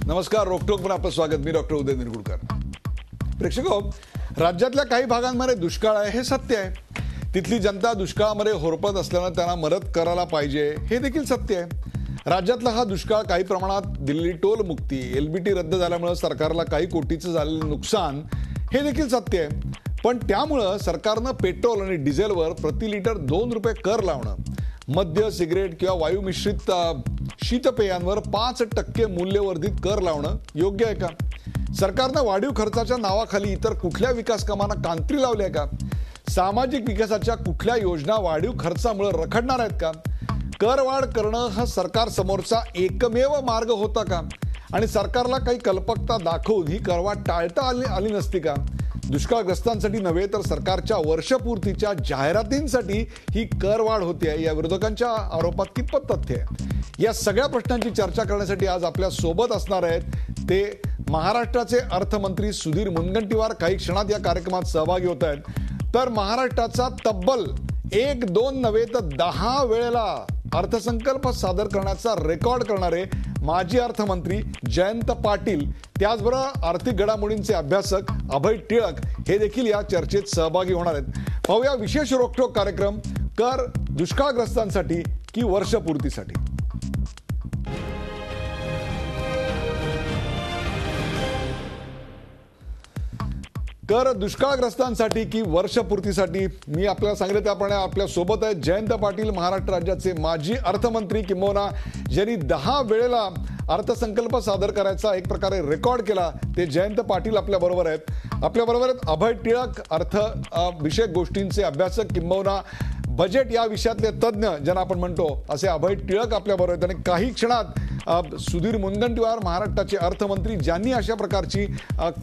नमस्कार. रोकटोक पण आपलं स्वागत. मी डॉक्टर उदय निरगुडकर. प्रेक्षको, राज्यातल्या काही भागांमध्ये दुष्काळ आहे हे सत्य आहे. तिथली जनता दुष्काळामध्ये होरपळत असल्यानं त्यांना मदत करायला पाहिजे हे देखील सत्य आहे. राज्यातला हा दुष्काळ काही प्रमाणात दिल्ली टोल मुक्ती एलबीटी रद्द झाल्यामुळे सरकारला काही कोटीचं झालेलं नुकसान हे देखील सत्य आहे. पण त्यामुळं सरकारनं पेट्रोल आणि डिझेलवर प्रति लिटर 2 रुपये कर लावणं, मद्य, सिगरेट किंवा वायू मिश्रित शीतपेयांवर 5% मूल्यवर्धित कर लावणं योग्य आहे का? सरकारनं वाढीव खर्चाच्या नावाखाली इतर कुठल्या विकास कामांना कांत्री लावल्या का? सामाजिक विकासाच्या कुठल्या योजना वाढीव खर्चामुळे रखडणार आहेत का? करवाढ करणं हा सरकार समोरचा एकमेव मार्ग होता का? आणि सरकारला काही कल्पकता दाखवून ही करवाढ टाळता आली नसती का? दुष्काळग्रस्तांसाठी नव्हे तर सरकारच्या वर्षपूर्तीच्या जाहिरातींसाठी ही करवाढ होते या विरोधकांच्या आरोपात कितपत तथ्य आहे? या सगळ्या प्रश्नांची चर्चा करण्यासाठी आज आपल्या सोबत असणार आहेत ते महाराष्ट्राचे अर्थमंत्री सुधीर मुनगंटीवार काही क्षणात या कार्यक्रमात सहभागी होत आहेत. तर महाराष्ट्राचा तब्बल 1-2 नव्हे तर 10 वेळेला अर्थसंकल्प सादर करण्याचा रेकॉर्ड करणारे माजी अर्थमंत्री जयंत पाटील, त्याचबरोबर आर्थिक घडामोडींचे अभ्यासक अभय टिळक हे देखील या चर्चेत सहभागी होणार आहेत. पाहूया विशेष रोकठोक कार्यक्रम, कर दुष्काळग्रस्तांसाठी की वर्षपूर्तीसाठी? कर दुष्काळग्रस्तांसाठी की वर्षपूर्तीसाठी? मी आपल्याला सांगितलं त्याप्रमाणे आपल्या सोबत आहेत जयंत पाटील, महाराष्ट्र राज्याचे माजी अर्थमंत्री, किंबहुना ज्यांनी 10 वेळेला अर्थसंकल्प सादर करायचा एक प्रकारे रेकॉर्ड केला, ते जयंत पाटील आपल्या बरोबर आहेत. आपल्या बरोबर आहेत अभय टिळक, अर्थ विषयक गोष्टींचे अभ्यासक किंबहुना बजेट या विषयातले तज्ज्ञ ज्यांना आपण म्हणतो असे अभय टिळक आपल्या बरोबर आहेत. आणि काही क्षणात सुधीर मुनगंटीवार, महाराष्ट्राचे अर्थमंत्री, ज्यांनी अशा प्रकारची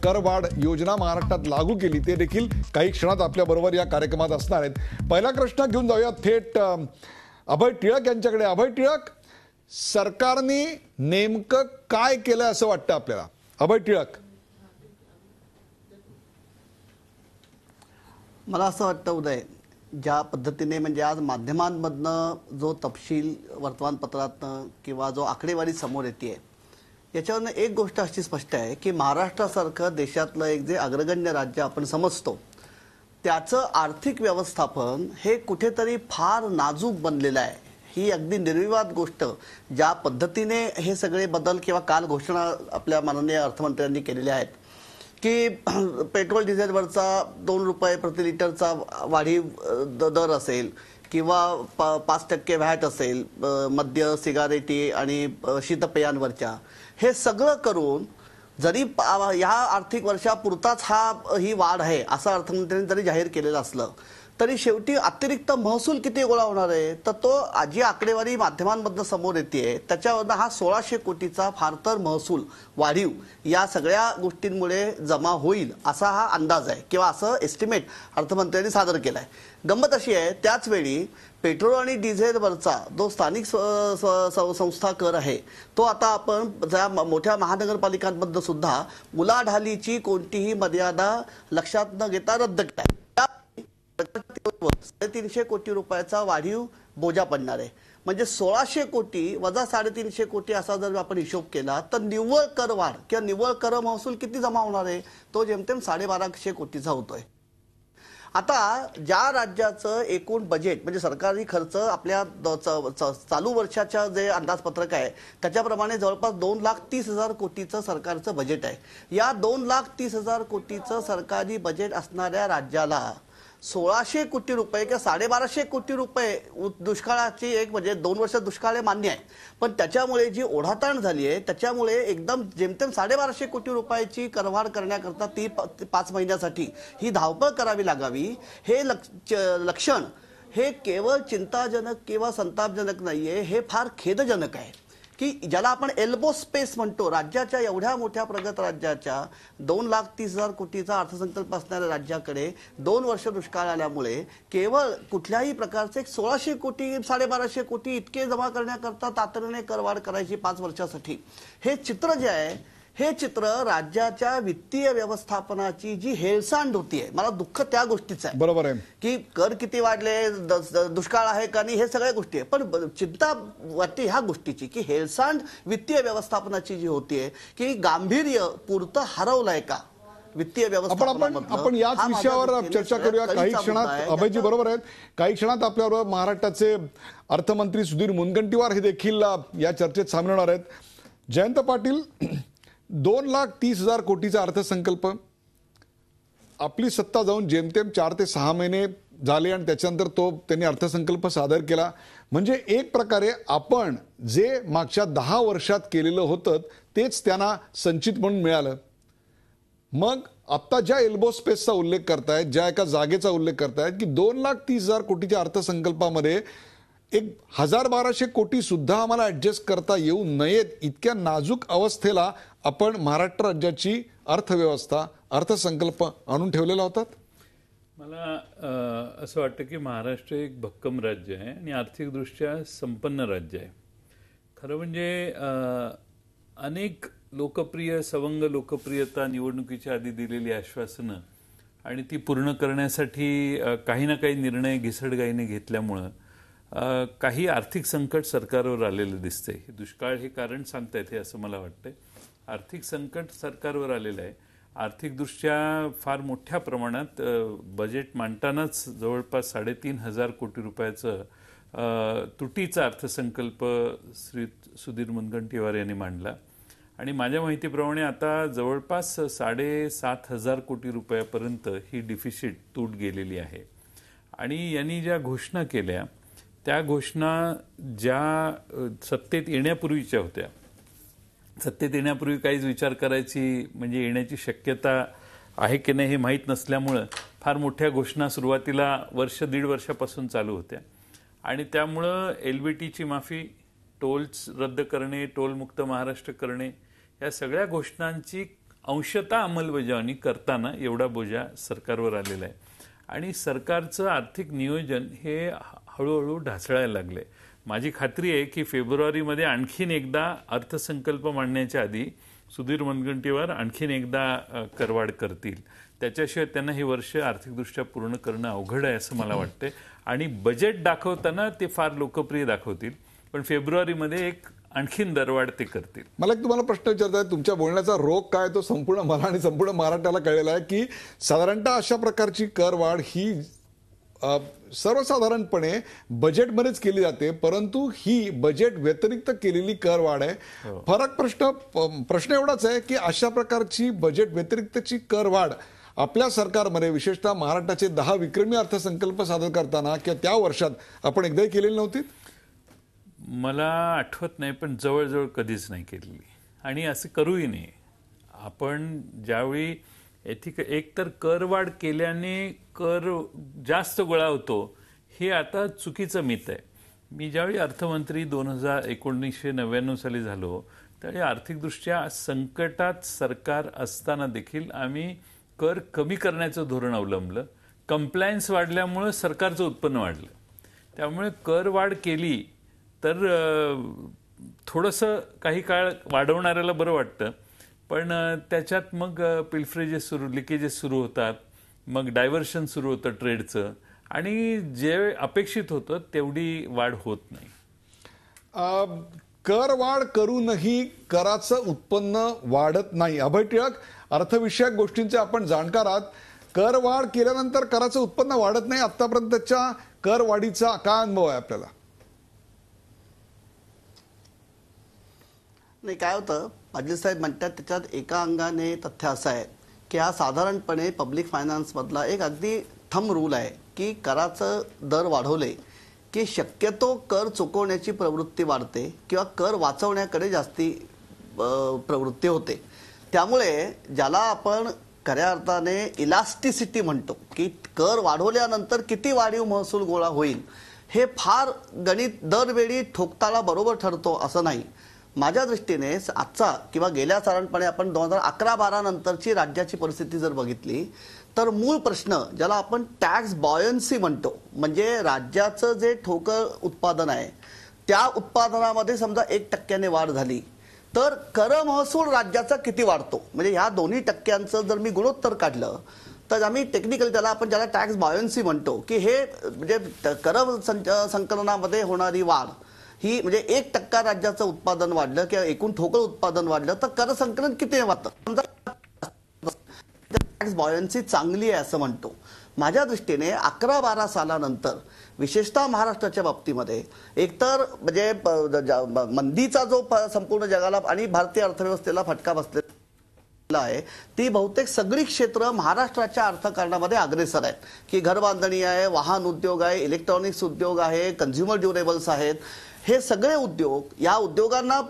करवाढ योजना महाराष्ट्रात लागू केली, ते देखील काही क्षणात आपल्या बरोबर या कार्यक्रमात असणार आहेत. पहिला प्रश्न घेऊन जाऊया थेट अभय टिळक यांच्याकडे. अभय टिळक, सरकारने नेमकं काय केलं असं वाटतं आपल्याला? अभय टिळक. मला असं वाटतं उदय, ज्या पद्धतीने म्हणजे आज माध्यमांमधनं जो तपशील वर्तमानपत्रातनं किंवा जो आकडेवारी समोर येते, याच्यावरनं एक गोष्ट अशी स्पष्ट आहे की महाराष्ट्रासारखं देशातलं एक जे अग्रगण्य राज्य आपण समजतो त्याचं आर्थिक व्यवस्थापन हे कुठेतरी फार नाजूक बनलेलं आहे. ही अगदी निर्विवाद गोष्ट ज्या पद्धतीने हे सगळे बदल किंवा काल घोषणा आपल्या माननीय अर्थमंत्र्यांनी केलेल्या आहेत की पेट्रोल डिझेलवरचा 2 रुपये प्रति लिटरचा वाढीव दर असेल किंवा 5% व्हॅट असेल मद्य, सिगारेटी आणि शीतपेयांवरच्या, हे सगळं करून जरी या आर्थिक वर्षापुरताच ही वाढ आहे असं अर्थमंत्र्यांनी जरी जाहीर केलेलं असलं तरी शेवटी अतिरिक्त महसूल किती गोळा होणार आहे तर तो जी आकडेवारी माध्यमांमधनं समोर येते त्याच्यावरनं हा 1600 कोटीचा फार तर महसूल वाढीव या सगळ्या गोष्टींमुळे जमा होईल असा हा अंदाज आहे किंवा असं एस्टिमेट अर्थमंत्र्यांनी सादर केलाय. गंमत अशी आहे, त्याच वेळी पेट्रोल आणि डिझेलवरचा जो स्थानिक संस्था कर आहे तो आता आपण ज्या मोठ्या महानगरपालिकांमध्ये सुद्धा उलाढालीची कोणतीही मर्यादा लक्षात न घेता रद्द केलाय. 350 कोटी रुपयाचा वाढीव बोजा पडणार आहे. म्हणजे 1600 कोटी वजा 350 कोटी असा जर आपण हिशोब केला तर निव्वळ कर वाढ किंवा निव्वळ कर महसूल किती जमा होणार आहे तो जेमतेम 1250 कोटीचा होतोय. आता ज्या राज्याचं एकूण बजेट म्हणजे सरकारी खर्च आपल्या चालू वर्षाच्या जे अंदाजपत्रक आहे त्याच्याप्रमाणे जवळपास 2,30,000 कोटीचं सरकारचं बजेट आहे. या 2,30,000 कोटीचं सरकारी बजेट असणाऱ्या राज्याला 1600 कोटी रुपये किंवा 1250 कोटी रुपये दुष्काळाची एक म्हणजे 2 वर्ष दुष्काळ मान्य आहे, पण त्याच्यामुळे जी ओढाताण झाली आहे त्याच्यामुळे एकदम जेमतेम 1250 कोटी रुपयाची करवाढ करण्याकरता ती 5 महिन्यासाठी ही धावपळ करावी लागावी, हे लक्षण हे केवळ चिंताजनक किंवा संतापजनक नाहीये, हे फार खेदजनक आहे की ज्याला आपण एल्बो स्पेस म्हणतो. राज्याच्या एवढ्या मोठ्या प्रगत राज्याच्या 2,30,000 कोटीचा अर्थसंकल्प असणाऱ्या राज्याकडे 2 वर्ष दुष्काळ आल्यामुळे केवळ कुठल्याही प्रकारचे 1600 कोटी 1250 कोटी इतके जमा करण्याकरता तातडीने करवाढ करायची 5 वर्षासाठी, हे चित्र जे आहे हे चित्र राज्याच्या वित्तीय व्यवस्थापनाची जी हेळसांड होतीये, मला दुःख त्या गोष्टीचं आहे. बरोबर आहे की कर किती वाढले, दुष्काळ आहे का नाही, हे सगळ्या गोष्टी आहे. पण चिंता वाटते ह्या गोष्टीची की हेळसांड वित्तीय व्यवस्थापनाची जी होतीये की गांभीर्य पुरतं हरवलंय का वित्तीय आपण याच विषयावर चर्चा करूया काही क्षणात. अभयजी बरोबर आहेत. काही क्षणात आपल्याबरोबर महाराष्ट्राचे अर्थमंत्री सुधीर मुनगंटीवार हे देखील या चर्चेत सामील होणार आहेत. जयंत पाटील, 2,30,000 कोटीचा अर्थसंकल्प, आपली सत्ता जाऊन जेमतेम 4 ते 6 महिने झाले आणि त्याच्यानंतर त्यांनी अर्थसंकल्प सादर केला. म्हणजे एक प्रकारे आपण जे मागच्या 10 वर्षात केलेलं होतं तेच त्यांना संचित म्हणून मिळालं. मग आत्ता ज्या एल्बो स्पेसचा उल्लेख करतायत, ज्या एका जागेचा उल्लेख करतायत की 2,30,000 कोटीच्या अर्थसंकल्पामध्ये 1,000-1,200 कोटी सुद्धा आम्हाला ऍडजस्ट करता येऊ नयेत, इतक्या नाजूक अवस्थेला आपण महाराष्ट्र राज्याची अर्थव्यवस्था, अर्थसंकल्प आणून ठेवलेला होता. मला असं वाटतं की महाराष्ट्र एक भक्कम राज्य आहे आणि आर्थिकदृष्ट्या संपन्न राज्य आहे. खरं म्हणजे अनेक लोकप्रिय सवंग लोकप्रियता निवडणुकीच्या आधी दिलेली आश्वासनं आणि ती पूर्ण करण्यासाठी काही ना काही निर्णय घिसडगाईने घेतल्यामुळं काही आर्थिक संकट सरकारवर आलेलं दिसतंय. दुष्काळ हे कारण सांगतायत हे असं मला वाटतंय. आर्थिक संकट सरकारवर आलेलं आहे. आर्थिकदृष्ट्या फार मोठ्या प्रमाणात बजेट मांडतानाच जवळपास 3,500 कोटी रुपयाचं तुटीचा अर्थसंकल्प श्री सुधीर मुनगंटीवार यांनी मांडला आणि माझ्या माहितीप्रमाणे आता जवळपास 7,500 कोटी रुपयापर्यंत ही डिफिसिट तूट गेलेली आहे. आणि यांनी ज्या घोषणा केल्या त्या घोषणा ज्या सत्तेत येण्यापूर्वीच्या होत्या, सत्तेत येण्यापूर्वी काहीच विचार करायची म्हणजे येण्याची शक्यता आहे की नाही हे माहीत नसल्यामुळं फार मोठ्या घोषणा सुरुवातीला 1-1.5 वर्षापासून चालू होत्या आणि त्यामुळं LBTची माफी, टोल्स रद्द करणे, टोलमुक्त महाराष्ट्र करणे, या सगळ्या घोषणांची अंशतः अंमलबजावणी करताना एवढा बोजा सरकारवर आलेला आहे आणि सरकारचं आर्थिक नियोजन हे हळूहळू ढासळायला लागले. माझी खात्री आहे की फेब्रुवारीमध्ये आणखीन एकदा अर्थसंकल्प मांडण्याच्या आधी सुधीर मुनगंटीवार आणखीन एकदा करवाढ करतील. त्याच्याशिवाय त्यांना हे वर्ष आर्थिकदृष्ट्या पूर्ण करणं अवघड आहे असं मला वाटतंय. आणि बजेट दाखवताना ते फार लोकप्रिय दाखवतील, पण फेब्रुवारीमध्ये एक आणखीन दरवाढ ते करतील. मला एक तुम्हाला प्रश्न विचारता आहे, तुमच्या बोलण्याचा रोग काय तो संपूर्ण मला आणि संपूर्ण महाराष्ट्राला कळलेला आहे की साधारणतः अशा प्रकारची करवाढ ही सर्वसाधारणपणे बजेटमध्येच केली जाते, परंतु ही बजेट व्यतिरिक्त केलेली करवाढ आहे. प्रश्न एवढाच आहे की अशा प्रकारची बजेट व्यतिरिक्तची करवाढ आपल्या सरकारमध्ये विशेषतः महाराष्ट्राचे 10 विक्रमी अर्थसंकल्प सादर करताना किंवा त्या वर्षात आपण एकदाही केलेली नव्हती. मला आठवत नाही, पण जवळजवळ कधीच नाही केलेली आणि असं करूही नाही. आपण ज्यावेळी एकतर करवाढ केल्याने कर जास्त गोळा होतो हे आता चुकीचं मिथ आहे. मी ज्यावेळी अर्थमंत्री 1999 साली झालो त्यावेळी आर्थिकदृष्ट्या संकटात सरकार असताना देखील आम्ही कर कमी करण्याचं धोरण अवलंबलं. कंप्लायन्स वाढल्यामुळं सरकारचं उत्पन्न वाढलं. त्यामुळे कर वाढ केली तर थोडंसं काही काळ वाढवणाऱ्याला बरं वाटतं, पण त्याच्यात मग पिल्फ्रेजेस लिकेजेस सुरू होतात, मग डायव्हर्शन सुरू होतं ट्रेडचं आणि जे अपेक्षित होतं तेवढी वाढ होत नाही. कर वाढ करूनही कराचं उत्पन्न वाढत नाही. अभय टिळक, अर्थविषयक गोष्टींचे आपण जाणकार आहात. कर वाढ केल्यानंतर कराचं उत्पन्न वाढत नाही, आतापर्यंतच्या कर वाढीचा काय अनुभव आहे आपल्याला? नाही, काय होतं पाटील साहेब म्हणतात त्याच्यात एका अंगाने तथ्य असं आहे की हा साधारणपणे पब्लिक फायनान्समधला एक अगदी थंब रूल आहे की कराचं दर वाढवले की शक्यतो कर चुकवण्याची प्रवृत्ती वाढते किंवा कर वाचवण्याकडे जास्ती प्रवृत्ती होते. त्यामुळे ज्याला आपण खऱ्या अर्थाने इलास्टिसिटी म्हणतो की कर वाढवल्यानंतर किती वाढीव महसूल गोळा होईल, हे फार गणित दरवेळी ठोकताना बरोबर ठरतो असं नाही. माझ्या दृष्टीने आजचा किंवा गेल्या साधारणपणे आपण 2011-12 नंतरची राज्याची परिस्थिती जर बघितली तर मूळ प्रश्न ज्याला आपण टॅक्स बॉयन्सी म्हणतो, म्हणजे राज्याचं जे ठोकर उत्पादन आहे त्या उत्पादनामध्ये समजा 1% वाढ झाली तर कर महसूल राज्याचा किती वाढतो, म्हणजे ह्या 2% जर मी गुणोत्तर काढलं तर आम्ही टेक्निकली त्याला आपण ज्याला टॅक्स बायोन्सी म्हणतो की हे म्हणजे कर संकलनामध्ये होणारी वाढ ही म्हणजे 1% राज्याचं उत्पादन वाढलं किंवा एकूण ठोकळ उत्पादन वाढलं तर कर संकलन किती वाढतं, टॅक्स बायोन्सी चांगली आहे असं म्हणतो. माझ्या दृष्टीने 11-12 सालानंतर विशेषतः महाराष्ट्राच्या बाबतीमध्ये एकतर म्हणजे मंदीचा जो संपूर्ण जगाला आणि भारतीय अर्थव्यवस्थेला फटका बसलेला आहे ती बहुतेक सगळी क्षेत्र महाराष्ट्राच्या अर्थकारणामध्ये अग्रेसर आहेत की घर बांधणी आहे, वाहन उद्योग आहे, इलेक्ट्रॉनिक्स उद्योग आहे, कन्झ्युमर ड्युरेबल्स आहेत. हे सगळे उद्योग या उद्योगांना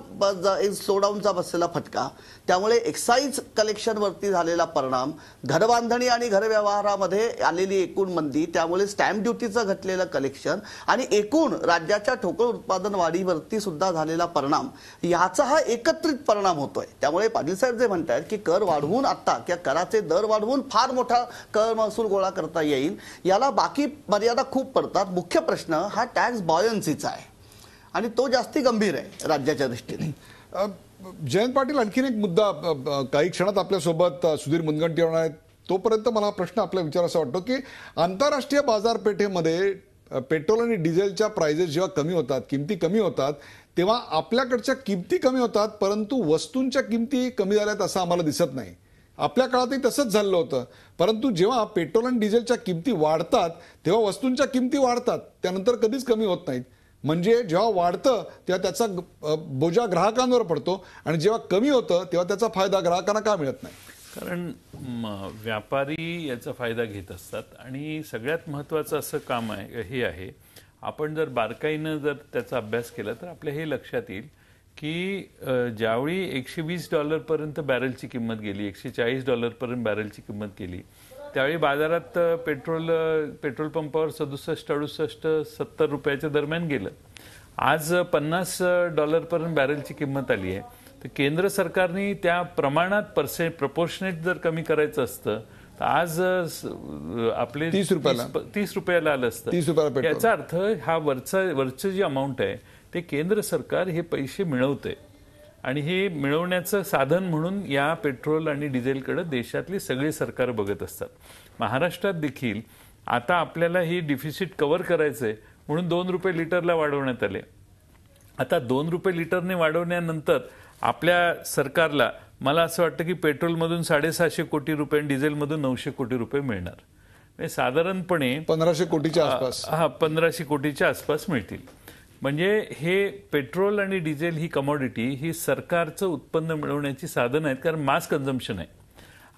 स्लोडाऊनचा बसलेला फटका, त्यामुळे एक्साईज कलेक्शनवरती झालेला परिणाम, घरबांधणी आणि घर व्यवहारामध्ये आलेली एकूण मंदी, त्यामुळे स्टॅम्प ड्युटीचं घटलेलं कलेक्शन आणि एकूण राज्याच्या ठोकळ उत्पादन वाढीवरती सुद्धा झालेला परिणाम, याचा हा एकत्रित परिणाम होतोय. त्यामुळे पाटील साहेब जे म्हणतात की कर वाढवून आता किंवा कराचे दर वाढवून फार मोठा कर महसूल गोळा करता येईल, याला बाकी मर्यादा खूप पडतात. मुख्य प्रश्न हा टॅक्स बायोन्सीचा आहे आणि तो जास्ती गंभीर आहे राज्याच्या दृष्टीने. जयंत पाटील, आणखीन एक मुद्दा काही क्षणात आपल्यासोबत सुधीर मुनगंटीवार आहेत. तोपर्यंत मला प्रश्न आपला विचारायचा वाटतो की आंतरराष्ट्रीय बाजारपेठेमध्ये पेट्रोल आणि डिझेलच्या प्राइजेस जेव्हा कमी होतात, किमती कमी होतात, तेव्हा आपल्याकडच्या किमती कमी होतात परंतु वस्तूंच्या किमती कमी झाल्यात असं आम्हाला दिसत नाही. आपल्या काळातही तसंच झालं होतं, परंतु जेव्हा पेट्रोल आणि डिझेलच्या किमती वाढतात तेव्हा वस्तूंच्या किमती वाढतात, त्यानंतर कधीच कमी होत नाहीत. म्हणजे जेव्हा वाढतं तेव्हा त्याचा बोजा ग्राहकांवर पडतो आणि जेव्हा कमी होतं तेव्हा त्याचा फायदा ग्राहकांना का मिळत नाही? कारण व्यापारी याचा फायदा घेत असतात आणि सगळ्यात महत्त्वाचं असं काम आहे हे आहे, आपण जर बारकाईनं जर त्याचा अभ्यास केला तर आपल्या हे लक्षात येईल की ज्यावेळी $120 पर्यंत बॅरलची किंमत गेली, $140 पर्यंत बॅरलची किंमत गेली, त्यावेळी बाजारात पेट्रोल पंपावर 67-68-70 रुपयाच्या दरम्यान गेलं. आज $50 पर्यंत बॅरलची किंमत आली आहे. तर केंद्र सरकारने त्या प्रमाणात प्रपोर्शनेट जर कमी करायचं असतं तर आज आपले 30 रुपयाला आलं असतं. याचा अर्थ हा वरचं जी अमाऊंट आहे ते केंद्र सरकार हे पैसे मिळवते आणि हे मिळवण्याचं साधन म्हणून या पेट्रोल आणि डिझेलकडे देशातली सगळी सरकार बघत असतात. महाराष्ट्रात देखील आता आपल्याला ही डिफिसिट कव्हर करायचंय म्हणून ₹2 लिटरला वाढवण्यात आले. आता ₹2 लिटरने वाढवण्यानंतर आपल्या सरकारला मला असं वाटतं की पेट्रोलमधून ₹750 कोटी आणि डिझेलमधून ₹900 कोटी मिळणार. म्हणजे साधारणपणे 1500 कोटीच्या आसपास, 1500 कोटीच्या आसपास मिळतील. म्हणजे हे पेट्रोल आणि डिझेल ही कमॉडिटी ही सरकारचं उत्पन्न मिळवण्याची साधन आहेत, कारण मास कन्झम्पशन आहे.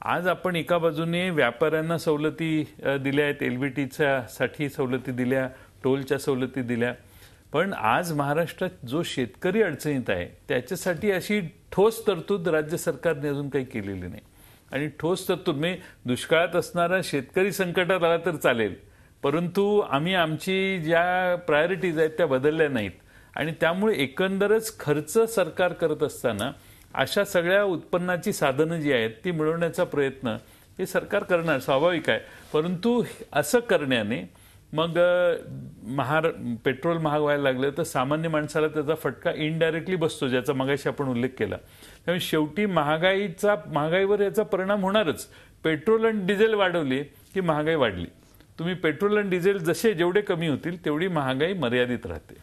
आज आपण एका बाजूने व्यापाऱ्यांना सवलती दिल्या आहेत, एलबीटीच्या साठी सवलती दिल्या, टोलच्या सवलती दिल्या, पण आज महाराष्ट्रात जो शेतकरी अडचणीत आहे त्याच्यासाठी अशी ठोस तरतूद राज्य सरकारने अजून काही केलेली नाही. आणि ठोस तरतूद म्हणजे दुष्काळात असणारा शेतकरी संकटात आला तर चालेल, परंतु आम्ही आमची ज्या प्रायोरिटीज आहेत त्या बदलल्या नाहीत आणि त्यामुळे एकंदरच खर्च सरकार करत असताना अशा सगळ्या उत्पन्नाची साधनं जी आहेत ती मिळवण्याचा प्रयत्न हे सरकार करणार स्वाभाविक आहे. परंतु असं करण्याने मग पेट्रोल महाग व्हायला लागलं तर सामान्य माणसाला त्याचा फटका इनडायरेक्टली बसतो, ज्याचा मगाशी आपण उल्लेख केला. त्यामुळे शेवटी महागाईवर याचा परिणाम होणारच. पेट्रोल आणि डिझेल वाढवली की महागाई वाढली. तुम्ही पेट्रोल आणि डिझेल जेवढे कमी होतील तेवढी महागाई मर्यादित राहते.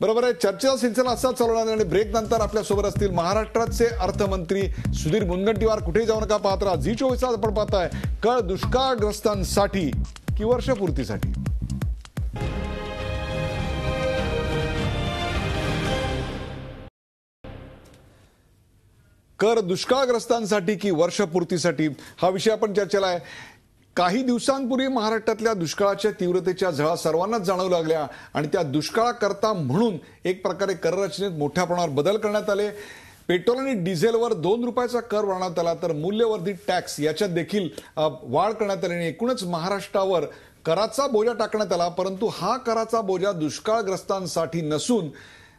बरोबर आहे. चर्चेचा सिलसिला असा चालवणार आणि ब्रेक नंतर आपल्या सोबत असतील महाराष्ट्राचे अर्थमंत्री सुधीर मुनगंटीवार. कुठेही जाऊ नका, पाहत राहा झी24 तास. आपण पाहताय कळ दुष्काळग्रस्तांसाठी की वर्षपूर्तीसाठी. कर दुष्काळग्रस्तांसाठी की वर्षपूर्तीसाठी हा विषय आपण चर्चेला आहे. काही दिवसांपूर्वी महाराष्ट्रातल्या दुष्काळाच्या तीव्रतेच्या झळा सर्वांनाच जाणवू लागल्या आणि त्या दुष्काळाकरता म्हणून एक प्रकारे कररचनेत मोठ्या प्रमाणावर बदल करण्यात आले. पेट्रोल आणि डिझेलवर ₹2 कर वाढवण्यात आला, तर मूल्यवर्धित टॅक्स याच्यात देखील वाढ करण्यात आली आणि एकूणच महाराष्ट्रावर कराचा बोजा टाकण्यात आला. परंतु हा कराचा बोजा दुष्काळग्रस्तांसाठी नसून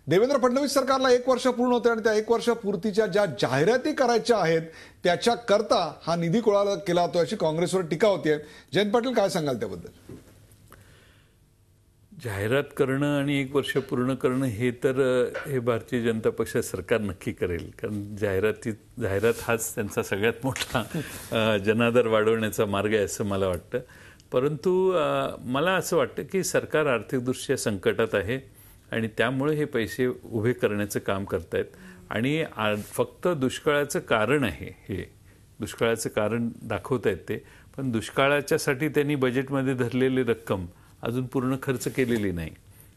देवेंद्र फडणवीस सरकारला 1 वर्ष पूर्ण होते आणि त्या 1 वर्ष पूर्तीच्या ज्या जाहिराती करायच्या आहेत त्याच्या करता हा निधी गोळा केला जातो अशी काँग्रेसवर टीका होतीये. जयंत पाटील, काय सांगाल त्याबद्दल? जाहिरात करणं आणि 1 वर्ष पूर्ण करणं हे भारतीय जनता पक्ष सरकार नक्की करेल, कारण जाहिरात हाच त्यांचा सगळ्यात मोठा जनादर वाढवण्याचा मार्ग आहे असं मला वाटतं. परंतु मला असं वाटतं की सरकार आर्थिकदृष्ट्या संकटात आहे आणि त्यामुळे हे पैसे उभे करण्याचं काम करतायत. आणि फक्त दुष्काळाचं कारण आहे, हे दुष्काळाचं कारण दाखवतायत ते, पण दुष्काळाच्यासाठी त्यांनी बजेटमध्ये धरलेली रक्कम अजून पूर्ण खर्च केलेली नाही.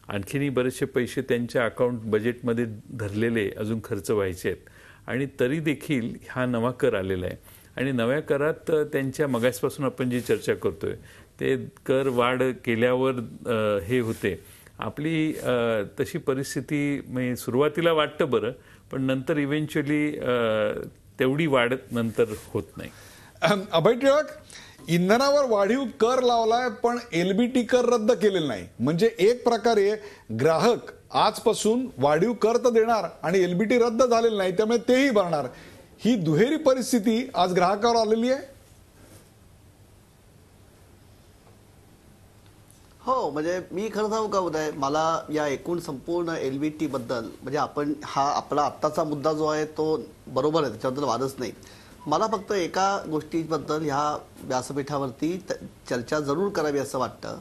आणखीनही बरेचसे पैसे त्यांच्या अकाउंट बजेटमध्ये धरलेले अजून खर्च व्हायचे आहेत. आणि तरी देखील हा नवा कर आलेला आहे आणि नव्या करात त्यांच्या मगासपासून आपण जी चर्चा करतोय ते कर वाढ केल्यावर हे होते. आपली तशी परिस्थिती म्हणजे सुरुवातीला वाटतं बरं, पण नंतर इव्हेंच्युअली तेवढी वाढ नंतर होत नाही. अभय टिळक, इंधनावर वाढीव कर लावलाय पण LBT कर रद्द केलेला नाही, म्हणजे एक प्रकारे ग्राहक आजपासून वाढीव कर तर देणार आणि LBT रद्द झालेलं नाही त्यामुळे तेही भरणार. ही दुहेरी परिस्थिती आज ग्राहकावर आलेली आहे. हो, म्हणजे मी खरं सांगू का उदय, मला या एकूण संपूर्ण LBT बद्दल म्हणजे हा आपला आत्ताचा मुद्दा जो आहे तो बरोबर आहे, त्याच्याबद्दल वादच नाही. मला फक्त एका गोष्टीबद्दल ह्या व्यासपीठावरती चर्चा जरूर करावी असं वाटतं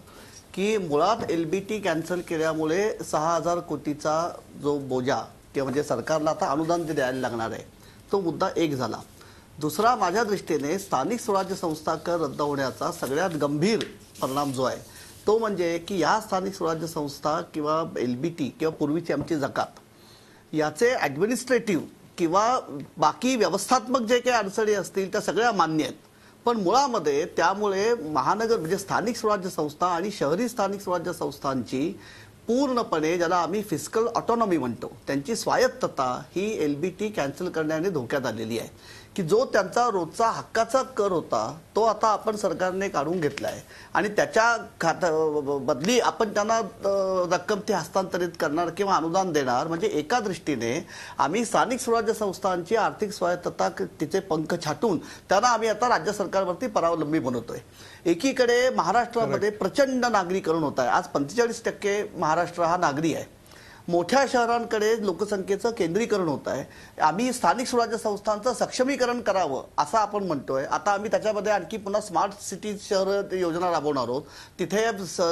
की मुळात LBT कॅन्सल केल्यामुळे 6,000 कोटीचा जो बोजा किंवा म्हणजे सरकारला आता अनुदान जे द्यायला लागणार आहे तो मुद्दा एक झाला. दुसरा, माझ्या दृष्टीने स्थानिक स्वराज्य संस्था कर रद्द होण्याचा सगळ्यात गंभीर परिणाम जो आहे तो म्हणजे की या स्थानिक स्वराज्य संस्था किंवा LBT किंवा पूर्वीची आमची जकात याचे ॲडमिनिस्ट्रेटिव्ह किंवा बाकी व्यवस्थात्मक जे काही अडचणी असतील त्या सगळ्या मान्य आहेत, पण मुळामध्ये त्यामुळे महानगर म्हणजे स्थानिक स्वराज्य संस्था आणि शहरी स्थानिक स्वराज्य संस्थांची पूर्णपणे, ज्याला आम्ही फिस्कल ऑटोनॉमी म्हणतो, त्यांची स्वायत्तता ही LBT कॅन्सल करण्याने धोक्यात आलेली आहे. की जो त्यांचा रोजचा हक्काचा कर होता तो आता आपण सरकारने काढून घेतलाय आणि त्याच्या बदली आपण त्यांना रक्कम ती हस्तांतरित करणार किंवा अनुदान देणार. म्हणजे एका दृष्टीने आम्ही स्थानिक स्वराज्य संस्थांची आर्थिक स्वायत्तता तिचे पंख छाटून त्यांना आम्ही आता राज्य सरकारवरती परावलंबी बनवतोय. एकीकडे महाराष्ट्रामध्ये प्रचंड नागरीकरण होत आहे. आज 45% महाराष्ट्र हा नागरी आहे. मोठ्या शहरांकडे लोकसंख्येचं केंद्रीकरण होत आहे. आम्ही स्थानिक स्वराज्य संस्थांचं सक्षमीकरण करावं असं आपण म्हणतोय. आता आम्ही त्याच्यामध्ये आणखी पुन्हा स्मार्ट सिटी शहर योजना राबवणार आहोत. तिथे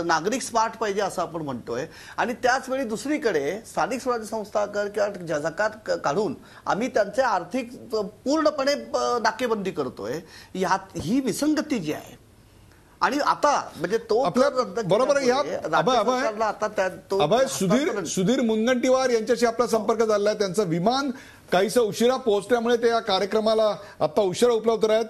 नागरिक स्मार्ट पाहिजे असं आपण म्हणतोय. आणि त्याचवेळी दुसरीकडे स्थानिक स्वराज्य संस्था कर किंवा जकात काढून आम्ही त्यांचे आर्थिक पूर्णपणे नाकेबंदी करतोय. ही विसंगती जी आहे आणि आता म्हणजे तो बरोबर आहे. सुधीर मुनगंटीवार यांच्याशी आपला संपर्क झालाय. त्यांचं विमान काहीसं उशिरा पोहोचल्यामुळे ते या कार्यक्रमाला आता उशिरा उपलब्ध आहेत.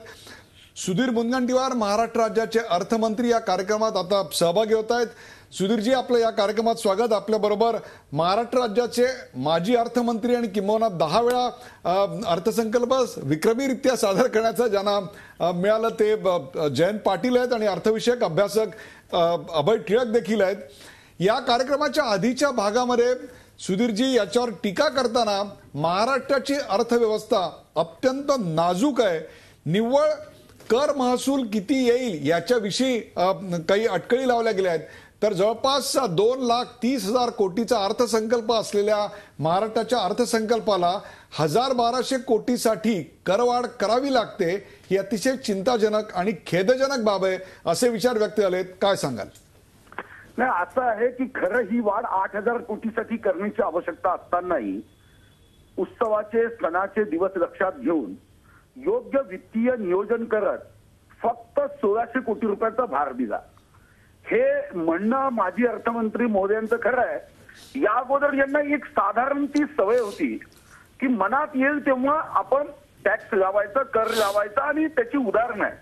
सुधीर मुनगंटीवार महाराष्ट्र राज्याचे अर्थमंत्री या कार्यक्रमात आता सहभागी होत आहेत. सुधीरजी, आपलं या कार्यक्रमात स्वागत. आपल्या बरोबर महाराष्ट्र राज्याचे माजी अर्थमंत्री आणि किंबहुना 10 वेळा अर्थसंकल्प विक्रमीरित्या सादर करण्याचं ज्यांना मिळालं ते जयंत पाटील आहेत आणि अर्थविषयक अभ्यासक अभय टिळक देखील आहेत. या कार्यक्रमाच्या आधीच्या भागामध्ये सुधीरजी याच्यावर टीका करताना महाराष्ट्राची अर्थव्यवस्था अत्यंत नाजूक आहे, निव्वळ कर महसूल किती येईल याच्याविषयी काही अटकळी लावल्या गेल्या आहेत. तर जवळपास 2,30,000 कोटीचा अर्थसंकल्प असलेल्या महाराष्ट्राच्या अर्थसंकल्पाला 1,000-1,200 कोटीसाठी करवाढ करावी लागते. ही अतिशय चिंताजनक आणि खेदजनक बाब आहे असे विचार व्यक्त झालेत. काय सांगाल? नाही, असं आहे की खरं ही वाढ 8,000 कोटीसाठी करण्याची आवश्यकता असतानाही उत्सवाचे सणाचे दिवस लक्षात घेऊन योग्य वित्तीय नियोजन करत फक्त 1,600 कोटी रुपयाचा भार दिला. हे म्हणणं माजी अर्थमंत्री महोदयांचं खरं आहे. या अगोदर यांना एक साधारण ती सवय होती की मनात येईल तेव्हा आपण टॅक्स लावायचा, कर लावायचा आणि त्याची उदाहरणं आहे.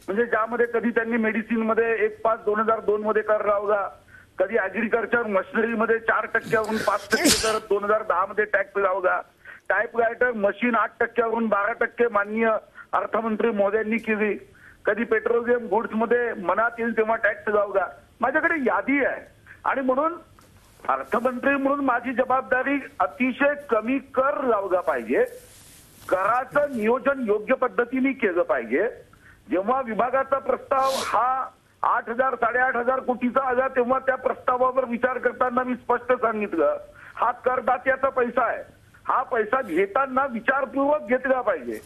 म्हणजे ज्यामध्ये कधी त्यांनी मेडिसिन मध्ये 1/5/2002 मध्ये कर लावला, कधी ऍग्रिकल्चर मशिनरीमध्ये 4% 5% कर 2010 मध्ये टॅक्स लावला, टाईपरायटर मशीन 8% 12% माननीय अर्थमंत्री महोदयांनी केली, कधी पेट्रोलियम गुड्स मध्ये मनात येईल तेव्हा टॅक्स लावला. माझ्याकडे यादी आहे आणि म्हणून अर्थमंत्री म्हणून माझी जबाबदारी अतिशय कमी कर लावला पाहिजे, कराचं नियोजन योग्य पद्धतीने केलं पाहिजे. जेव्हा विभागाचा प्रस्ताव हा 8,000 8,500 कोटीचा आला तेव्हा त्या प्रस्तावावर विचार करताना मी स्पष्ट सांगितलं, हा करदात्याचा पैसा आहे, हा पैसा घेताना विचारपूर्वक घेतला पाहिजे.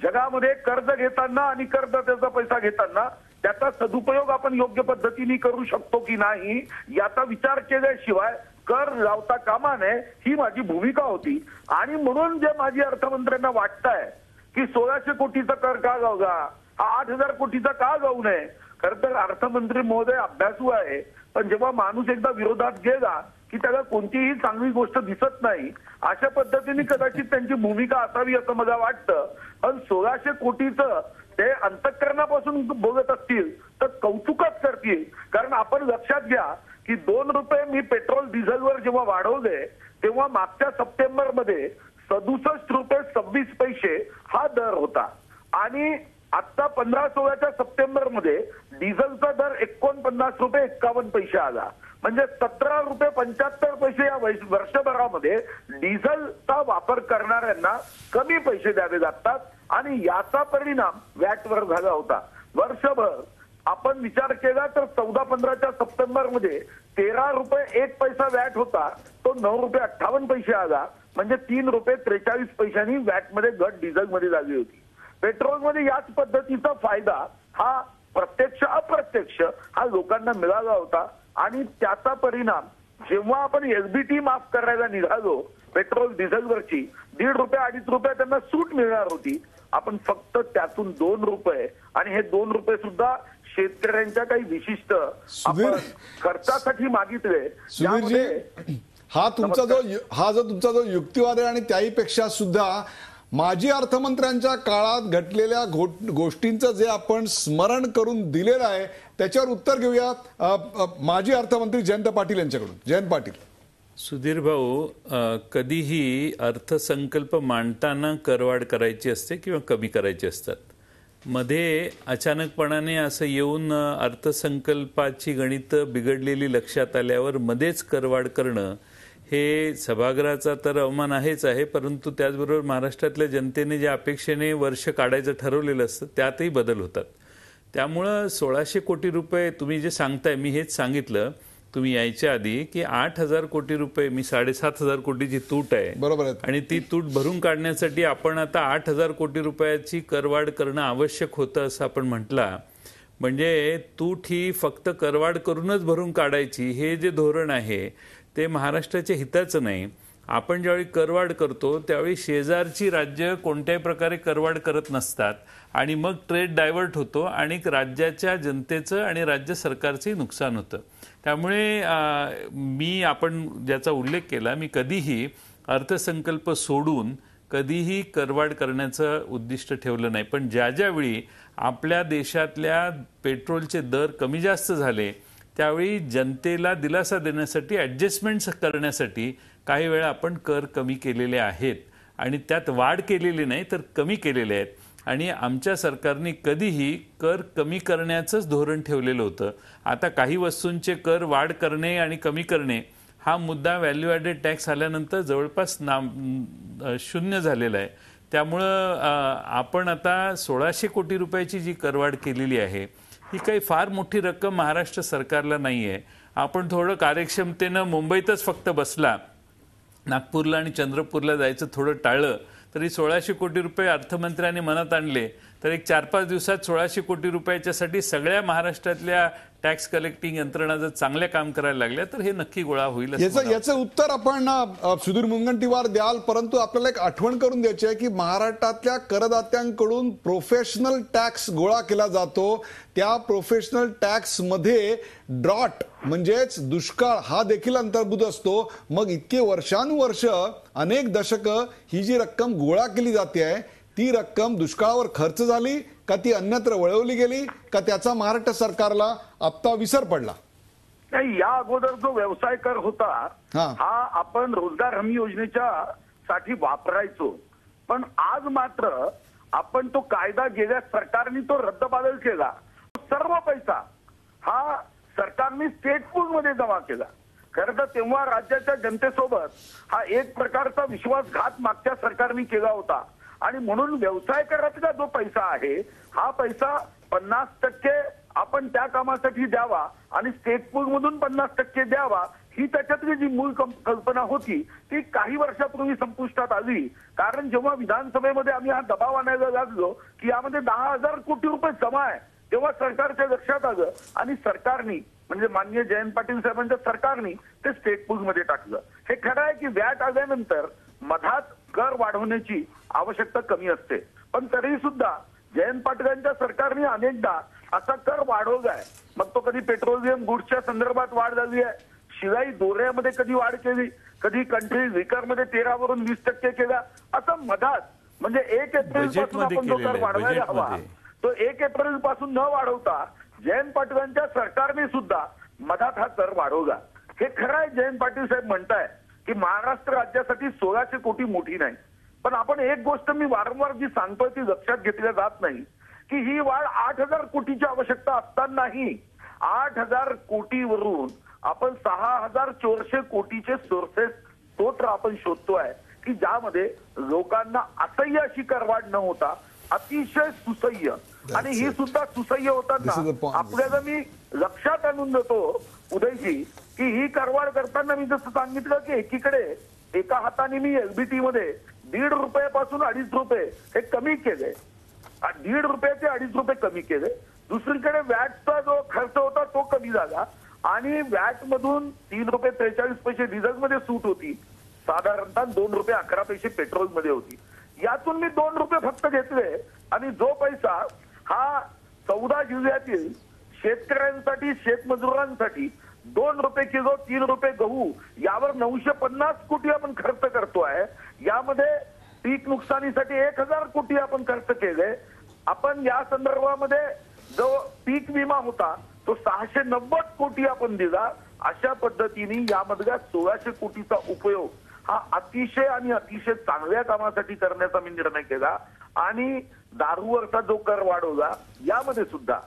जगामध्ये कर्ज घेताना आणि करदात्याचा पैसा घेताना त्याचा सदुपयोग आपण योग्य पद्धतीने करू शकतो की नाही याचा विचार केल्याशिवाय कर लावता कामा नये, ही माझी भूमिका होती. आणि म्हणून जे माजी अर्थमंत्र्यांना वाटतंय की 1,600 कोटीचा कर का गावला, हा 8,000 कोटीचा का गाऊ नये, खरं तर अर्थमंत्री महोदय अभ्यासू आहे, पण जेव्हा माणूस एकदा विरोधात गेला की त्याला कोणतीही चांगली गोष्ट दिसत नाही, अशा पद्धतीने कदाचित त्यांची भूमिका असावी असं मला वाटतं. पण 1,600 कोटीचं ते अंतःकरणापासून बोलत असतील तर कौतुकच करतील. कारण आपण लक्षात घ्या की 2 रुपये मी पेट्रोल डिझेलवर जेव्हा वाढवले तेव्हा मागच्या सप्टेंबरमध्ये 67 रुपये 26 पैसे हा दर होता आणि आता 15-16च्या सप्टेंबरमध्ये डिझेलचा दर 49 रुपये 51 पैसे आला. म्हणजे 17 रुपये 75 पैसे या वर्षभरामध्ये डिझेलचा वापर करणाऱ्यांना कमी पैसे द्यावे लागतात आणि याचा परिणाम व्हॅटवर झाला होता. वर्षभर आपण विचार केला तर 14-15च्या सप्टेंबरमध्ये 13 रुपये 1 पैसा व्हॅट होता, तो 9 रुपये 58 पैसे आला. म्हणजे 3 रुपये 43 पैशांनी व्हॅटमध्ये घट डिझेलमध्ये झाली होती. पेट्रोलमध्ये याच पद्धतीचा फायदा हा प्रत्यक्ष अप्रत्यक्ष हा लोकांना मिळाला होता आणि त्याचा परिणाम जेव्हा आपण एसबीटी माफ करायला निघालो पेट्रोल डिझेलवरची 1.5 रुपये 2.5 रुपये त्यांना सूट मिळणार होती, आपण फक्त त्यातून 2 रुपये आणि हे 2 रुपये सुद्धा शेतकऱ्यांच्या काही विशिष्ट आपण खर्चासाठी मागितले. सुधीरजी, हा जो तुमचा जो युक्तिवाद आहे आणि त्याहीपेक्षा सुद्धा माजी अर्थमंत्र्यांच्या काळात घडलेल्या गोष्टींचं जे आपण स्मरण करून दिलेलं आहे त्याच्यावर उत्तर घेऊया माजी अर्थमंत्री जयंत पाटील यांच्याकडून. जयंत पाटील. सुधीर भाऊ, कधीही अर्थसंकल्प मांडताना करवाढ करायची असते किंवा कमी करायची असतात. मध्ये अचानकपणाने असं येऊन अर्थसंकल्पाची गणितं बिघडलेली लक्षात आल्यावर मध्येच करवाढ करणं हे सभागृहाचा तर अवमान आहेच आहे, परंतु त्याचबरोबर महाराष्ट्रातल्या जनतेने ज्या अपेक्षेने वर्ष काढायचं ठरवलेलं असतं त्यातही बदल होतात. त्यामुळं 1,600 कोटी रुपये तुम्ही जे सांगताय, मी हेच सांगितलं तुम्ही यायच्या आधी की 8,000 कोटी रुपये, मी 7,500 कोटीची तूट आहे बरोबर आहे, आणि ती तूट भरून काढण्यासाठी आपण आता 8,000 कोटी रुपयाची करवाढ करणं आवश्यक होतं असं आपण म्हटला. म्हणजे तूट ही फक्त करवाढ करूनच भरून काढायची हे जे धोरण आहे ते महाराष्ट्राच्या हिताचं नाही. आपण ज्यावेळी करवाढ करतो त्यावेळी शेजारची राज्य कोणत्याही प्रकारे करवाढ करत नसतात आणि मग ट्रेड डायव्हर्ट होतो आणि राज्याच्या जनतेचं आणि राज्य सरकारचंही नुकसान होतं. त्यामुळे आपण ज्याचा उल्लेख केला, मी कधीही अर्थसंकल्प सोडून कधीही करवाढ करण्याचं उद्दिष्ट ठेवलं नाही. पण ज्यावेळी आपल्या देशातल्या पेट्रोलचे दर कमी जास्त झाले त्यावेळी जनतेला दिलासा देण्यासाठी ॲडजस्टमेंट्स करण्यासाठी काही वेळा आपण कर कमी केलेले आहेत आणि त्यात वाढ केलेली नाही तर कमी केलेले आहेत. आणि आमच्या सरकारने कधीही कर कमी करण्याचंच धोरण ठेवलेलं होतं. आता काही वस्तूंचे कर वाढ करणे आणि कमी करणे हा मुद्दा व्हॅल्यू ॲडेड टॅक्स आल्यानंतर जवळपास शून्य झालेला आहे. त्यामुळं आपण आता 1,600 कोटी रुपयाची जी करवाढ केलेली आहे ही काही फार मोठी रक्कम महाराष्ट्र सरकारला नाही आहे. आपण थोडं कार्यक्षमतेनं मुंबईतच फक्त बसला, नागपूरला आणि चंद्रपूरला जायचं थोडं टाळलं तरी 1,600 कोटी रुपये अर्थमंत्र्यांनी मनात आणले तर एक 4-5 दिवसात 1,600 कोटी रुपयाच्यासाठी सगळ्या महाराष्ट्रातल्या टॅक्स कलेक्टिंग यंत्रणा जर चांगल्या काम करायला लागल्या तर हे नक्की गोळा होईल. याचं उत्तर आपण सुधीर मुनगंटीवार द्याल, परंतु आपल्याला एक आठवण करून द्यायची आहे की महाराष्ट्रातल्या करदात्यांकडून प्रोफेशनल टॅक्स गोळा केला जातो. त्या प्रोफेशनल टॅक्स मध्ये ड्रॉट म्हणजेच दुष्काळ हा देखील अंतर्भूत असतो. मग इतके वर्षानुवर्ष अनेक दशकं ही जी रक्कम गोळा केली जाते आहे ती रक्कम दुष्काळावर खर्च झाली का ती अन्यत्र वळवली गेली का त्याचा महाराष्ट्र सरकारला आत्ता विसर पडला? नाही, या अगोदर जो व्यवसाय कर होता हा आपण रोजगार हमी योजनेच्या साठी वापरायचो. पण आज मात्र आपण तो कायदा गेल्या सरकारने तो रद्दबादल केला. सर्व पैसा हा सरकारने स्टेट पूल मध्ये जमा केला. खरं तर तेव्हा राज्याच्या जनतेसोबत हा एक प्रकारचा विश्वासघात मागच्या सरकारने केला होता आणि म्हणून व्यवसाय करातला जो पैसा आहे हा पैसा 50% आपण त्या कामासाठी द्यावा आणि स्टेट पूल मधून 50% द्यावा, ही त्याच्यातली जी मूळ कल्पना होती ती काही वर्षापूर्वी संपुष्टात आली. कारण जेव्हा विधानसभेमध्ये आम्ही हा दबाव आणायला लागलो की यामध्ये 10,000 कोटी रुपये जमा आहे, तेव्हा सरकारच्या लक्षात आलं आणि सरकारने म्हणजे माननीय जयंत पाटील साहेबांच्या सरकारने ते स्टेट पूल मध्ये टाकलं. हे खरं आहे की व्हॅट आल्यानंतर मधात कर वाढवण्याची आवश्यकता कमी असते, पण तरी सुद्धा जयंत पाटलांच्या सरकारने अनेकदा असा कर वाढवलाय. मग तो कधी पेट्रोलियम गुड्सच्या संदर्भात वाढ झाली आहे, शिलाई दोऱ्यामध्ये कधी वाढ केली, कधी कंट्री लिकरमध्ये 13 वरून 20% केला, असं मधात म्हणजे 1 एप्रिल पासून आपण जो कर वाढवायला हवा तो 1 एप्रिल पासून न वाढवता जयंत पाटलांच्या सरकारने सुद्धा मधात हा कर वाढवला. हे खरं आहे जयंत पाटील साहेब म्हणताय की महाराष्ट्र राज्यासाठी 1600 कोटी मोठी नाही, पण आपण एक गोष्ट मी वारंवार जी सांगतोय ती लक्षात घेतल्या जात नाही की ही वाढ 8,000 कोटीची आवश्यकता असतानाही 8,000 कोटीवरून आपण 6,400 कोटीचे सोर्सेस स्त्रोत आपण शोधतोय की ज्यामध्ये लोकांना असह्य अशी करवाढ न होता अतिशय सुसह्य, आणि ही सुद्धा सुसह्य होताना आपल्याला मी लक्षात आणून देतो उदयजी की ही करवाढ करताना मी जसं सांगितलं की एकीकडे एका हाताने मी एलबीटी मध्ये 1.5 रुपयापासून 2.5 रुपये हे कमी केले, 1.5 रुपये ते 2.5 रुपये कमी केले. दुसरीकडे व्हॅटचा जो खर्च होता तो कमी झाला आणि व्हॅट मधून 3 रुपये 43 पैसे डिझेल मध्ये सूट होती, साधारणतः 2 रुपये 11 पैसे पेट्रोल मध्ये होती. यातून मी 2 रुपये फक्त घेतले आणि जो पैसा हा 14 जिल्ह्यातील शेतकऱ्यांसाठी शेतमजुरांसाठी 2 रुपये किलो 3 रुपये गहू यावर 950 कोटी आपण खर्च करतोय. यामध्ये पीक नुकसानीसाठी 1,000 कोटी आपण खर्च केले. आपण या संदर्भामध्ये जो पीक विमा होता तो 690 कोटी आपण दिला. अशा पद्धतीने यामधल्या 1600 कोटीचा उपयोग हा अतिशय आणि अतिशय चांगल्या कामासाठी करण्याचा मी निर्णय केला. आणि दारूवरचा जो कर वाढवला यामध्ये सुद्धा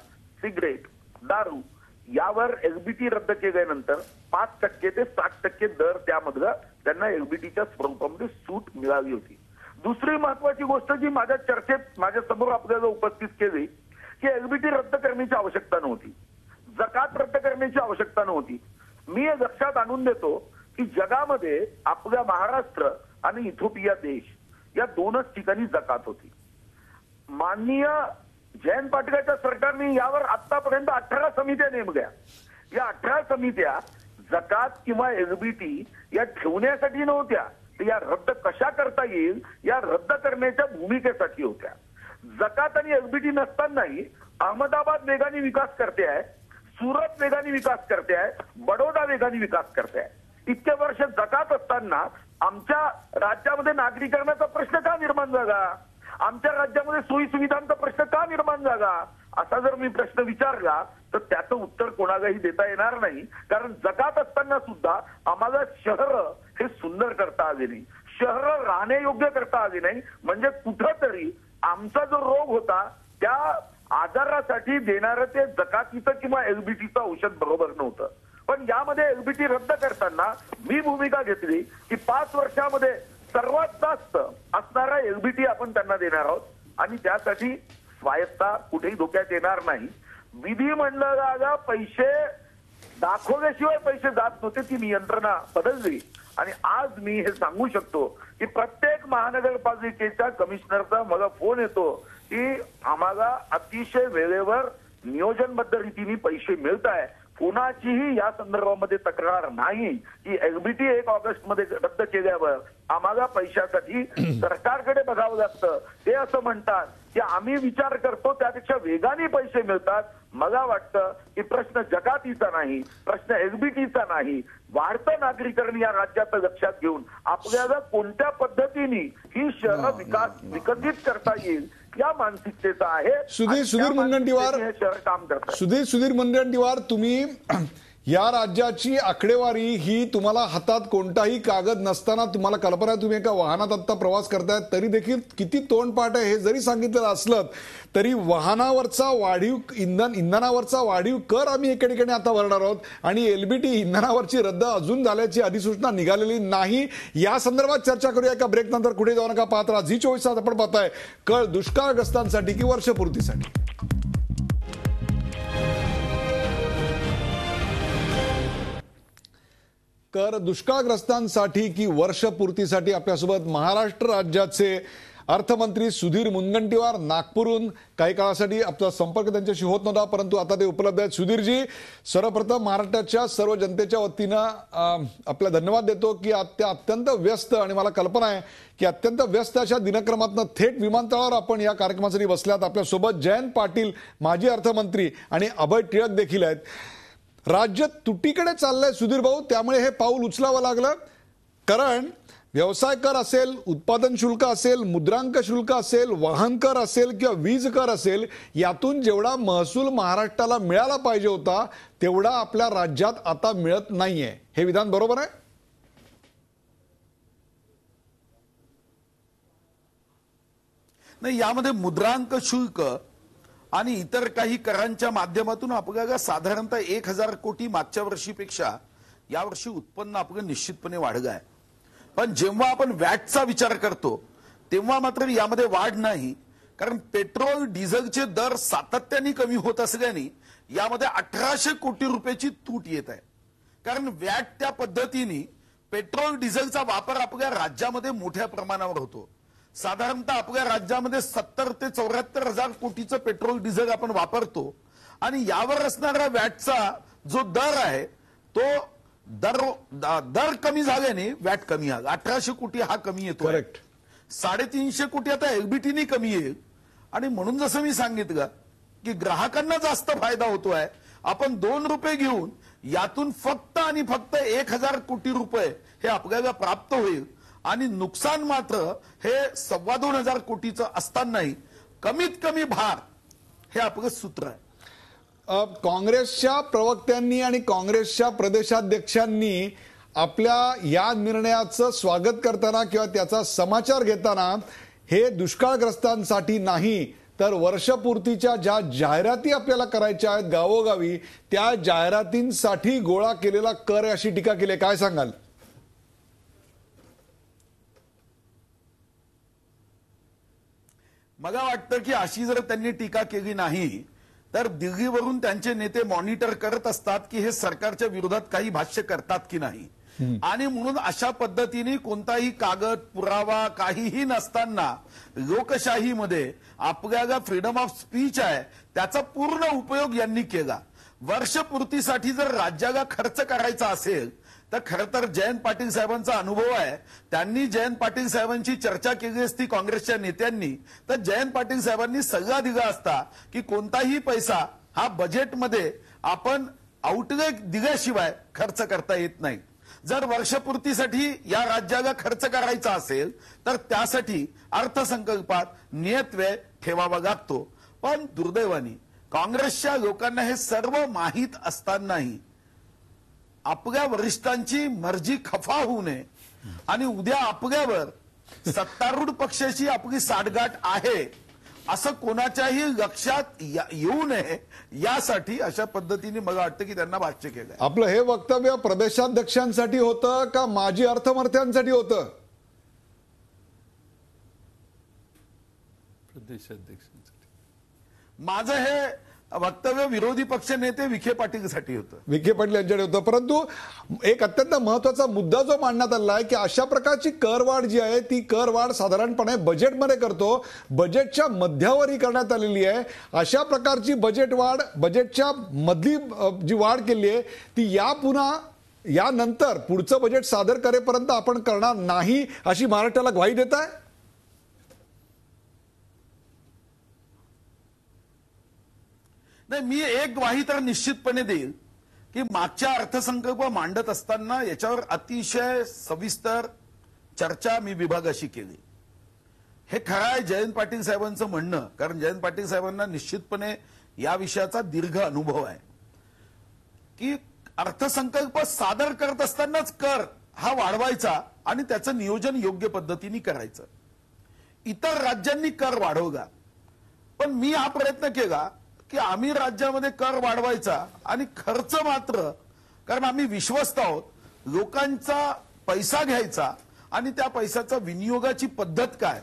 सिगरेट, दारू यावर एलबीटी रद्द केल्यानंतर 5% ते 60% दर त्यामधला त्यांना एलबीटीच्या स्वरूपामध्ये सूट मिळाली होती. दुसरी महत्वाची गोष्ट जी माझ्या चर्चेत माझ्या समोर आपल्याला उपस्थित केली की एलबीटी रद्द करण्याची आवश्यकता नव्हती, जकात रद्द करण्याची आवश्यकता नव्हती. मी हे लक्षात आणून देतो की जगामध्ये आपल्या महाराष्ट्र आणि इथिओपिया देश या 2च ठिकाणी जकात होती. माननीय जयंत पाटलाच्या सरकारने यावर आतापर्यंत 18 समित्या नेमल्या. या 18 समित्या जकात किंवा एलबीटी या ठेवण्यासाठी नव्हत्या, या रद्द कशा करता येईल या रद्द करण्याच्या भूमिकेसाठी होत्या. जकात आणि एलबीटी नसतानाही अहमदाबाद वेगाने विकास करते आहे, सुरत वेगाने विकास करते आहे, बडोदा वेगाने विकास करते आहे. इतके वर्ष जकात असताना आमच्या राज्यामध्ये नागरीकरणाचा प्रश्न का निर्माण झाला, आमच्या राज्यामध्ये सोयी सुविधांचा प्रश्न का निर्माण झाला, असा जर मी प्रश्न विचारला तर त्याचं उत्तर कोणालाही देता येणार नाही. कारण जकात असताना सुद्धा आम्हाला शहर हे सुंदर करता आले नाही, शहर राहण्यायोग्य करता आले नाही. म्हणजे कुठंतरी आमचा जो रोग होता त्या आजारासाठी देणारं ते जकातीचं किंवा एलबीटीचं औषध बरोबर नव्हतं. पण यामध्ये एलबीटी रद्द करताना मी भूमिका घेतली की 5 वर्षामध्ये सर्वात जास्त असणारा एलबीटी आपण त्यांना देणार आहोत आणि त्यासाठी स्वायत्ता कुठेही धोक्यात येणार नाही. विधिमंडळाला पैसे दाखवल्याशिवाय पैसे जात नव्हते, ती यंत्रणा बदलली. आणि आज मी हे सांगू शकतो की प्रत्येक महानगरपालिकेच्या कमिशनरचा मला फोन येतो की आम्हाला अतिशय वेळेवर नियोजनबद्ध रीतीने पैसे मिळत आहे. कोणाचीही या संदर्भामध्ये तक्रार नाही की एलबीटी 1 ऑगस्ट मध्ये रद्द केल्यावर आम्हाला पैशासाठी सरकारकडे बघावं लागतं. ते असं म्हणतात की आम्ही विचार करतो त्यापेक्षा वेगाने पैसे मिळतात. मला वाटतं की प्रश्न जकातीचा नाही, प्रश्न एलबीटीचा नाही, वाढतं नागरीकरण या राज्याचं लक्षात घेऊन आपल्याला कोणत्या पद्धतीने ही शहर विकसित करता येईल या मानसिकतेचा आहे. सुधीर मुनगंटीवार हे शहर काम करतात. सुधीर मुनगंटीवार, तुम्ही या राज्याची आकडेवारी ही तुम्हाला हातात कोणताही कागद नसताना तुम्हाला कल्पना आहे, तुम्ही एका वाहनात आता प्रवास करताय तरी देखील किती तोंडपाठ आहे हे जरी सांगितलं असलं तरी वाहनावरचा वाढीव इंधनावरचा वाढीव कर आम्ही एका ठिकाणी आता भरणार आहोत आणि एलबीटी इंधनावरची रद्द अजून झाल्याची अधिसूचना निघालेली नाही. या संदर्भात चर्चा करूया एका ब्रेक नंतर. कुठे जाऊ नका, पाहत राहा झी24 तास. आपण पाहताय कळ दुष्काळग्रस्तांसाठी की वर्षपूर्तीसाठी. कर दुष्काळग्रस्तांसाठी की वर्षपूर्तीसाठी आपल्यासोबत महाराष्ट्र राज्याचे अर्थमंत्री सुधीर मुनगंटीवार नागपूरहून काही काळासाठी आपला संपर्क त्यांच्याशी होत नव्हता, परंतु आता ते उपलब्ध आहेत. सुधीरजी, सर्वप्रथम महाराष्ट्राच्या सर्व जनतेच्या वतीनं आपला धन्यवाद देतो की त्या अत्यंत व्यस्त आणि मला कल्पना आहे की अत्यंत व्यस्त अशा दिनक्रमातनं थेट विमानतळावर आपण या कार्यक्रमासाठी बसल्यात. आपल्यासोबत जयंत पाटील माजी अर्थमंत्री आणि अभय टिळक देखील आहेत. राज्य तुटीकडे चाललंय सुधीर भाऊ, त्यामुळे हे पाऊल उचलावं लागलं. कारण व्यवसाय कर असेल, उत्पादन शुल्क असेल, मुद्रांक शुल्क असेल, वाहन कर असेल किंवा वीज कर असेल, यातून जेवढा महसूल महाराष्ट्राला मिळाला पाहिजे होता तेवढा आपल्या राज्यात आता मिळत नाहीये. हे विधान बरोबर आहे? नाही, यामध्ये मुद्रांक शुल्क आणि इतर काही करांच्या माध्यमातून आपल्याला साधारणतः 1000 कोटी मागच्या वर्षीपेक्षा यावर्षी उत्पन्न आपलं निश्चितपणे वाढलं आहे. पण जेव्हा आपण वॅटचा विचार करतो तेव्हा मात्र यामध्ये वाढ नाही, कारण पेट्रोल डिझेलचे दर सातत्याने कमी होत असल्याने यामध्ये 1800 कोटी रुपयाची तूट येत आहे. कारण वॅट त्या पद्धतीने पेट्रोल डिझेलचा वापर आपल्या राज्यामध्ये मोठ्या प्रमाणावर होतो. साधारणतः आपल्या राज्यामध्ये 70 ते 74 हजार कोटीचं पेट्रोल डिझेल आपण वापरतो आणि यावर असणारा वॅटचा जो दर आहे तो दर कमी झाल्याने वॅट कमी आला. 1800 कोटी हा कमी येतो. करेक्ट. 350 कोटी आता एलबीटीने कमी येईल आणि म्हणून जसं मी सांगितलं की ग्राहकांना जास्त फायदा होतोय. आपण 2 रुपये घेऊन यातून फक्त आणि फक्त 1000 कोटी रुपये हे आपल्याला प्राप्त होईल आणि नुकसान मात्र हे 2,2500 कोटीचं असतानाही कमीत कमी भार हे आपलं सूत्र आहे. काँग्रेसच्या प्रवक्त्यांनी आणि काँग्रेसच्या प्रदेशाध्यक्षांनी आपल्या या निर्णयाचं स्वागत करताना किंवा त्याचा समाचार घेताना हे दुष्काळग्रस्तांसाठी नाही तर वर्षपूर्तीच्या ज्या जाहिराती आपल्याला करायच्या आहेत गावोगावी त्या जाहिरातींसाठी गोळा केलेला कर आहे अशी टीका केली. काय सांगाल? मला वाटतं की अशी जर त्यांनी टीका केली नाही तर दिल्लीवरून त्यांचे नेते मॉनिटर करत असतात की हे सरकारच्या विरोधात काही भाष्य करतात की नाही, आणि म्हणून अशा पद्धतीने कोणताही कागद पुरावा काहीही नसताना लोकशाहीमध्ये आपल्याला फ्रीडम ऑफ स्पीच आहे त्याचा पूर्ण उपयोग यांनी केला. वर्षपूर्तीसाठी जर राज्याला खर्च करायचा असेल तर खरं तर जयंत पाटील साहेबांचा अनुभव आहे. त्यांनी जयंत पाटील साहेबांची चर्चा केली असती काँग्रेसच्या नेत्यांनी तर जयंत पाटील साहेबांनी सल्ला दिला असता की कोणताही पैसा हा बजेटमध्ये आपण आउटले दिल्याशिवाय खर्च करता येत नाही. जर वर्षपूर्तीसाठी या राज्याला खर्च करायचा असेल तर त्यासाठी अर्थसंकल्पात नियत व्यय ठेवावा लागतो. पण दुर्दैवाने काँग्रेसच्या लोकांना हे सर्व माहीत असतानाही आपल्या वरिष्ठांची मर्जी खफा होऊ नये आणि उद्या आपल्यावर सत्तारूढ पक्षाची आपली साठगाठ आहे असं कोणाच्याही लक्षात येऊ नये यासाठी अशा पद्धतीने मला वाटतं की त्यांना भाष्य केलं. आपलं हे वक्तव्य प्रदेशाध्यक्षांसाठी होतं का माजी अर्थमंत्र्यांसाठी होतं? प्रदेशाध्यक्षांसाठी. माझं हे वक्तव्य विरोधी पक्ष नेते विखे पाटीलसाठी होतं. विखे पाटील यांच्याकडे होतं. परंतु एक अत्यंत महत्वाचा मुद्दा जो मांडण्यात आला आहे की अशा प्रकारची करवाढ जी आहे ती करवाढ साधारणपणे बजेटमध्ये करतो, बजेटच्या मध्यावरी करण्यात आलेली आहे. अशा प्रकारची बजेटवाढ बजेटच्या मधली जी वाढ केली आहे ती यानंतर पुढचं बजेट सादर करेपर्यंत आपण करणार नाही अशी महाराष्ट्राला ग्वाही देत आहे. नाही, मी एक ग्वाही तर निश्चितपणे देईल की मागच्या अर्थसंकल्प मांडत असताना याच्यावर अतिशय सविस्तर चर्चा मी विभागाशी केली. हे खरं आहे जयंत पाटील साहेबांचं म्हणणं, कारण जयंत पाटील साहेबांना निश्चितपणे या विषयाचा दीर्घ अनुभव आहे की अर्थसंकल्प सादर करत असतानाच कर हा वाढवायचा आणि त्याचं नियोजन योग्य पद्धतीने करायचं. इतर राज्यांनी कर वाढवला पण मी हा प्रयत्न केला की आम्ही राज्यामध्ये कर वाढवायचा आणि खर्च मात्र, कारण आम्ही विश्वस्त आहोत, लोकांचा पैसा घ्यायचा आणि त्या पैशाचा विनियोगाची पद्धत काय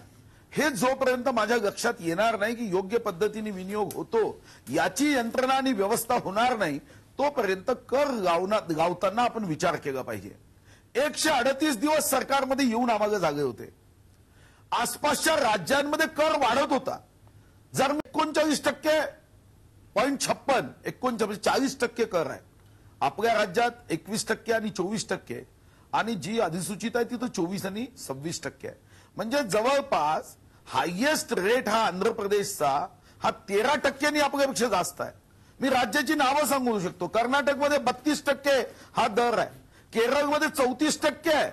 हे जोपर्यंत माझ्या लक्षात येणार नाही की योग्य पद्धतीने विनियोग होतो याची यंत्रणा आणि व्यवस्था होणार नाही तोपर्यंत कर लावताना आपण विचार केला पाहिजे. 138 दिवस सरकारमध्ये येऊन आम्हाला जागे होते. आसपासच्या राज्यांमध्ये कर वाढत होता. जर 39.56 40% कर आहे. आपल्या राज्यात 21% आणि 24%, आणि जी अधिसूचित आहे तिथं 24 आणि 26% आहे. म्हणजे जवळपास हायएस्ट रेट हा आंध्र प्रदेशचा हा 13% आपल्यापेक्षा जास्त आहे. मी राज्याची नावं सांगू शकतो. कर्नाटकमध्ये 32% हा दर आहे. केरळमध्ये 34% आहे.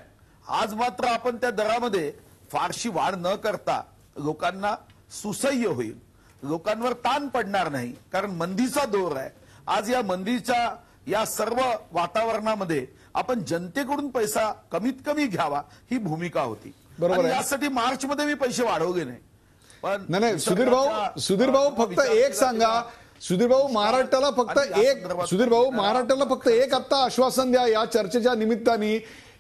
आज मात्र आपण त्या दरामध्ये फारशी वाढ न करता लोकांना सुसह्य होईल, लोकांवर ताण पडणार नाही, कारण मंदीचा दौर आहे. आज या मंदीच्या या सर्व वातावरणामध्ये आपण जनतेकडून पैसा कमीत कमी घ्यावा ही भूमिका होती. बरोबर आहे. यासाठी मार्चमध्ये मी पैसे वाढवले नाही. पण नाही सुधीर भाऊ फक्त एक सांगा. सुधीर भाऊ महाराष्ट्राला फक्त एक आता आश्वासन द्या या चर्चेच्या निमित्ताने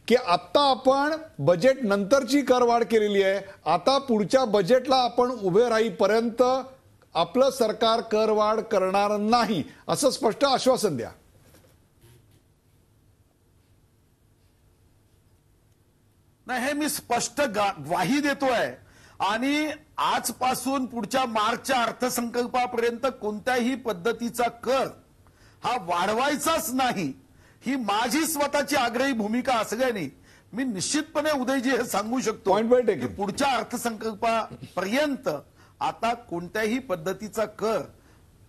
की आता आपण बजेट नंतरची करवाढ केलेली आहे. आता पुढच्या बजेटला आपण उभे राहीपर्यंत आपलं सरकार करवाढ करणार नाही असं स्पष्ट आश्वासन द्या. नाही, हे मी स्पष्ट ग्वाही देतोय. आणि आजपासून पुढच्या मार्चच्या अर्थसंकल्पापर्यंत कोणत्याही पद्धतीचा कर हा वाढवायचाच नाही, ही माझी स्वतःची आग्रही भूमिका असल्याने मी निश्चितपणे उदयजी हे सांगू शकतो की पुढच्या अर्थसंकल्पापर्यंत आता कोणत्याही पद्धतीचा कर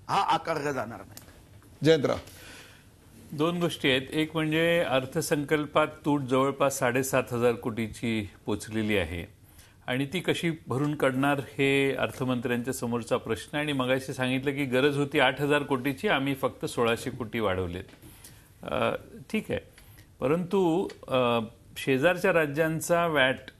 हा आकारला जाणार नाही. जयंतराव, 2 गोष्टी आहेत. एक म्हणजे अर्थसंकल्पात तूट जवळपास 7,500 कोटीची पोचलेली आहे आणि ती कशी भरून काढणार हे अर्थमंत्र्यांच्या समोरचा प्रश्न आहे. आणि मगाशी सांगितलं की गरज होती 8,000 कोटीची, आम्ही फक्त 1,600 कोटी वाढवलेत. ठीक आहे, परंतु शेजारच्या राज्यांचा वॅट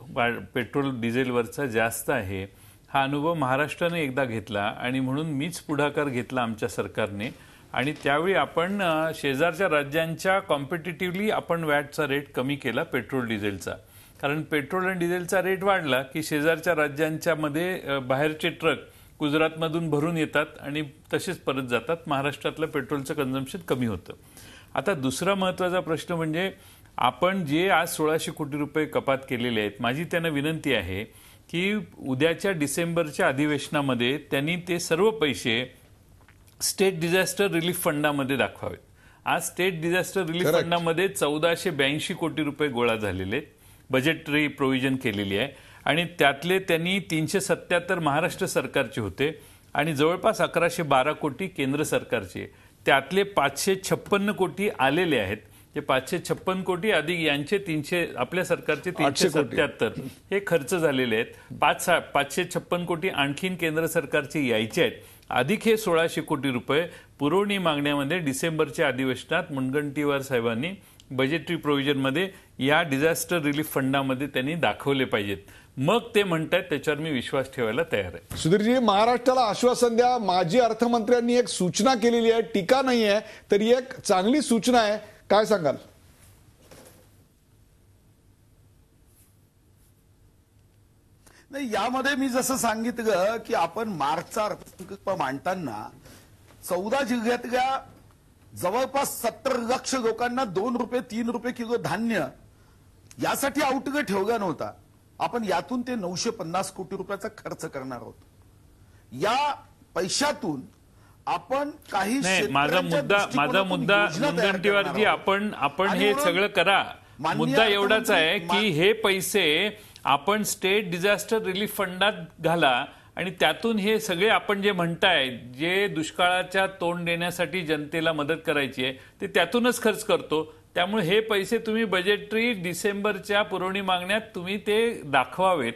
पेट्रोल डिझेलवरचा जास्त आहे. हा अनुभव महाराष्ट्राने एकदा घेतला आणि म्हणून मीच पुढाकार घेतला आमच्या सरकारने. आणि त्यावेळी आपण शेजारच्या राज्यांच्या कॉम्पिटिटिव्हली आपण वॅटचा रेट कमी केला पेट्रोल डिझेलचा. कारण पेट्रोल आणि डिझेलचा रेट वाढला की शेजारच्या राज्यांच्या मध्ये बाहेरचे ट्रक गुजरातमधून भरून येतात आणि तसेच परत जातात. महाराष्ट्रातलं पेट्रोलचं कन्झम्पशन कमी होतं. आता दुसरा महत्त्वाचा प्रश्न म्हणजे आपण जे आज 1,600 कोटी रुपये कपात केलेले आहेत, माझी त्यांना विनंती आहे की उद्याच्या डिसेंबरच्या अधिवेशनामध्ये त्यांनी ते सर्व पैसे स्टेट डिझास्टर रिलीफ फंडामध्ये दाखवावेत. आज स्टेट डिझास्टर रिलीफ फंडामध्ये 1,482 कोटी रुपये गोळा झालेले आहेत, बजेटरी प्रोव्हिजन केलेली आहे. आणि त्यातले त्यांनी 377 महाराष्ट्र सरकारचे होते आणि जवळपास 1,112 कोटी केंद्र सरकारचे. त्यातले 556 कोटी आलेले आहेत. ते 556 कोटी अधिक यांचे 300 आपल्या सरकारचे 377 हे खर्च झालेले आहेत. 556 कोटी आणखीन केंद्र सरकारचे यायचे आहेत. अधिक हे 1,600 कोटी रुपये पुरवणी मागण्यामध्ये डिसेंबरच्या अधिवेशनात मुनगंटीवार साहेबांनी बजेटरी प्रोव्हिजनमध्ये या डिझास्टर रिलीफ फंडामध्ये त्यांनी दाखवले पाहिजेत. मग ते म्हणतात त्याच्यावर मी विश्वास ठेवायला तयार आहे. सुधीरजी, महाराष्ट्राला आश्वासन द्या. माजी अर्थमंत्र्यांनी एक सूचना केलेली आहे, टीका नाही आहे, तर एक चांगली सूचना आहे. काय सांगाल? नाही, यामध्ये मी जसं सांगितलं की आपण मार्चचा अर्थसंकल्प मांडताना 14 जिल्ह्यातल्या जवळपास 70 लाख लोकांना 2 रुपये 3 रुपये किलो धान्य यासाठी आउटले ठेवला नव्हता. आपण यातून ते 950 कोटी रुपयाचा खर्च करणार आहोत. या पैशातून आपण काही माझा मुद्दा मुनगंटीवारजी, आपण हे सगळं करा. मुद्दा एवढाच आहे की हे पैसे आपण स्टेट डिझास्टर रिलीफ फंडात घाला आणि त्यातून हे सगळे आपण जे म्हणताय, जे दुष्काळाच्या तोंड देण्यासाठी जनतेला मदत करायची आहे, ते त्यातूनच खर्च करतो. त्यामुळे हे पैसे तुम्ही बजेटरी डिसेंबरच्या पुरवणी मागण्यात तुम्ही ते दाखवावेत,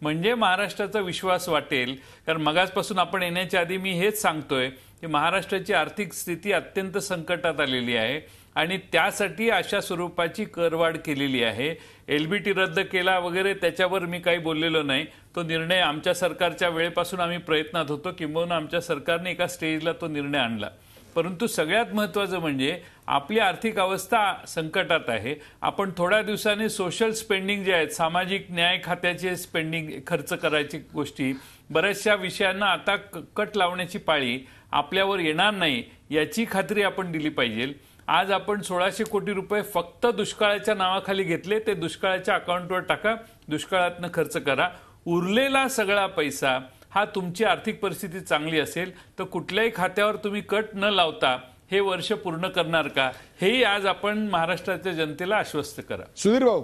म्हणजे महाराष्ट्राचा विश्वास वाटेल. कारण मगाचपासून आपण येण्याच्या आधी मी हेच सांगतोय की महाराष्ट्राची आर्थिक स्थिती अत्यंत संकटात आलेली आहे आणि त्यासाठी अशा स्वरूपाची करवाढ केलेली आहे. एलबीटी रद्द केला वगैरे त्याच्यावर मी काही बोललेलो नाही. तो निर्णय आमच्या सरकारच्या वेळेपासून आम्ही प्रयत्नात होतो, किंबहुना आमच्या सरकारने एका स्टेजला तो निर्णय आणला. परंतु सगळ्यात महत्त्वाचं म्हणजे आपली आर्थिक अवस्था संकटात आहे. आपण थोड्या दिवसांनी सोशल स्पेंडिंग जे आहेत, सामाजिक न्याय खात्याचे स्पेंडिंग, खर्च करायची गोष्टी, बऱ्याचशा विषयांना आता कट लावण्याची पाळी आपल्यावर येणार नाही याची खात्री आपण दिली पाहिजे. आज आपण 1600 कोटी रुपये फक्त दुष्काळाच्या नावाखाली घेतले, ते दुष्काळाच्या अकाउंटवर टाका, दुष्काळातनं खर्च करा. उरलेला सगळा पैसा हा तुमची आर्थिक परिस्थिती चांगली असेल तर कुठल्याही खात्यावर तुम्ही कट न लावता हे वर्ष पूर्ण करणार का, हेही आज आपण महाराष्ट्राच्या जनतेला आश्वस्त करा. सुधीर भाऊ,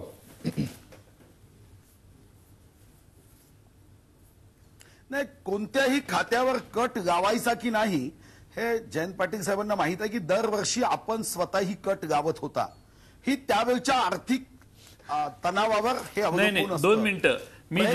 नाही, कोणत्याही खात्यावर कट गावायचा की नाही हे जयंत पाटील साहेबांना माहित आहे की दरवर्षी आपण स्वतःही कट गावत होता. ही त्यावेळच्या आर्थिक तणावावर हे नाही अवलंबून नाही, असतं. 2 मिनिटं. मी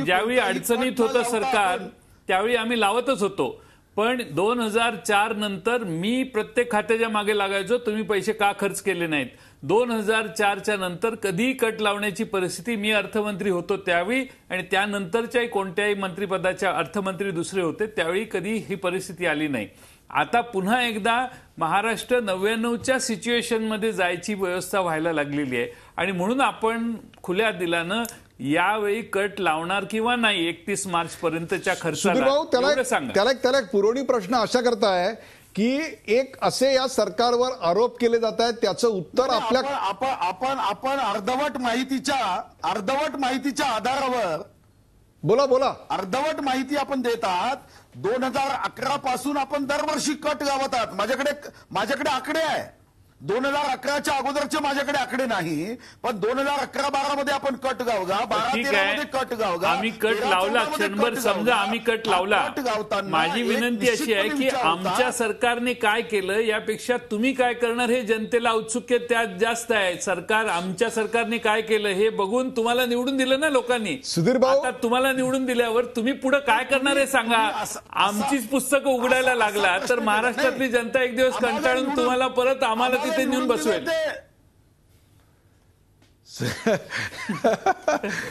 ज्यावेळी अडचणीत होतं सरकार त्यावेळी आम्ही लावतच होतो, पण 2004 नंतर मी प्रत्येक खात्याच्या मागे लागायचो, तुम्ही पैसे का खर्च केले नाहीत. 2004च्या नंतर कधीही कट लावण्याची परिस्थिती, मी अर्थमंत्री होतो त्यावेळी आणि त्यानंतरच्याही कोणत्याही मंत्रिपदाच्या अर्थमंत्री दुसरे होते त्यावेळी कधी ही परिस्थिती आली नाही. आता पुन्हा एकदा महाराष्ट्र 99च्या सिच्युएशनमध्ये जायची व्यवस्था व्हायला लागलेली आहे आणि म्हणून आपण खुल्या दिलानं यावेळी कट लावणार किंवा नाही 31 मार्च पर्यंतच्या खर्चाला, एवढं सांगा. त्याला एक पुरवणी प्रश्न अशा करताय की एक असे या सरकारवर आरोप केले जात आहेत, त्याचं उत्तर आपल्या आपण अर्धवट माहितीच्या आधारावर बोला अर्धवट माहिती आपण देत आहात. 2011 पासून आपण दरवर्षी कट गावत आहात. माझ्याकडे आकडे आहे. 2011च्या अगोदरचे माझ्याकडे आकडे नाही, पण 2011-12 मध्ये आपण कट गावगा, 12-13 मध्ये कट गावगा. आम्ही कट लावला, क्षणभर समजा आम्ही कट लावला. माझी विनंती अशी आहे की आमच्या सरकारने काय केलं यापेक्षा तुम्ही काय करणार हे जनतेला औत्सुक्य त्यात जास्त आहे. आमच्या सरकारने काय केलं हे बघून तुम्हाला निवडून दिलं ना लोकांनी. सुधीर भाऊ, आता तुम्हाला निवडून दिल्यावर तुम्ही पुढे काय करणार हे सांगा. आमचीच पुस्तकं उघडायला लागला तर महाराष्ट्रातली जनता एक दिवस कंटाळून तुम्हाला परत आम्हाला ते नेऊन बसवेल.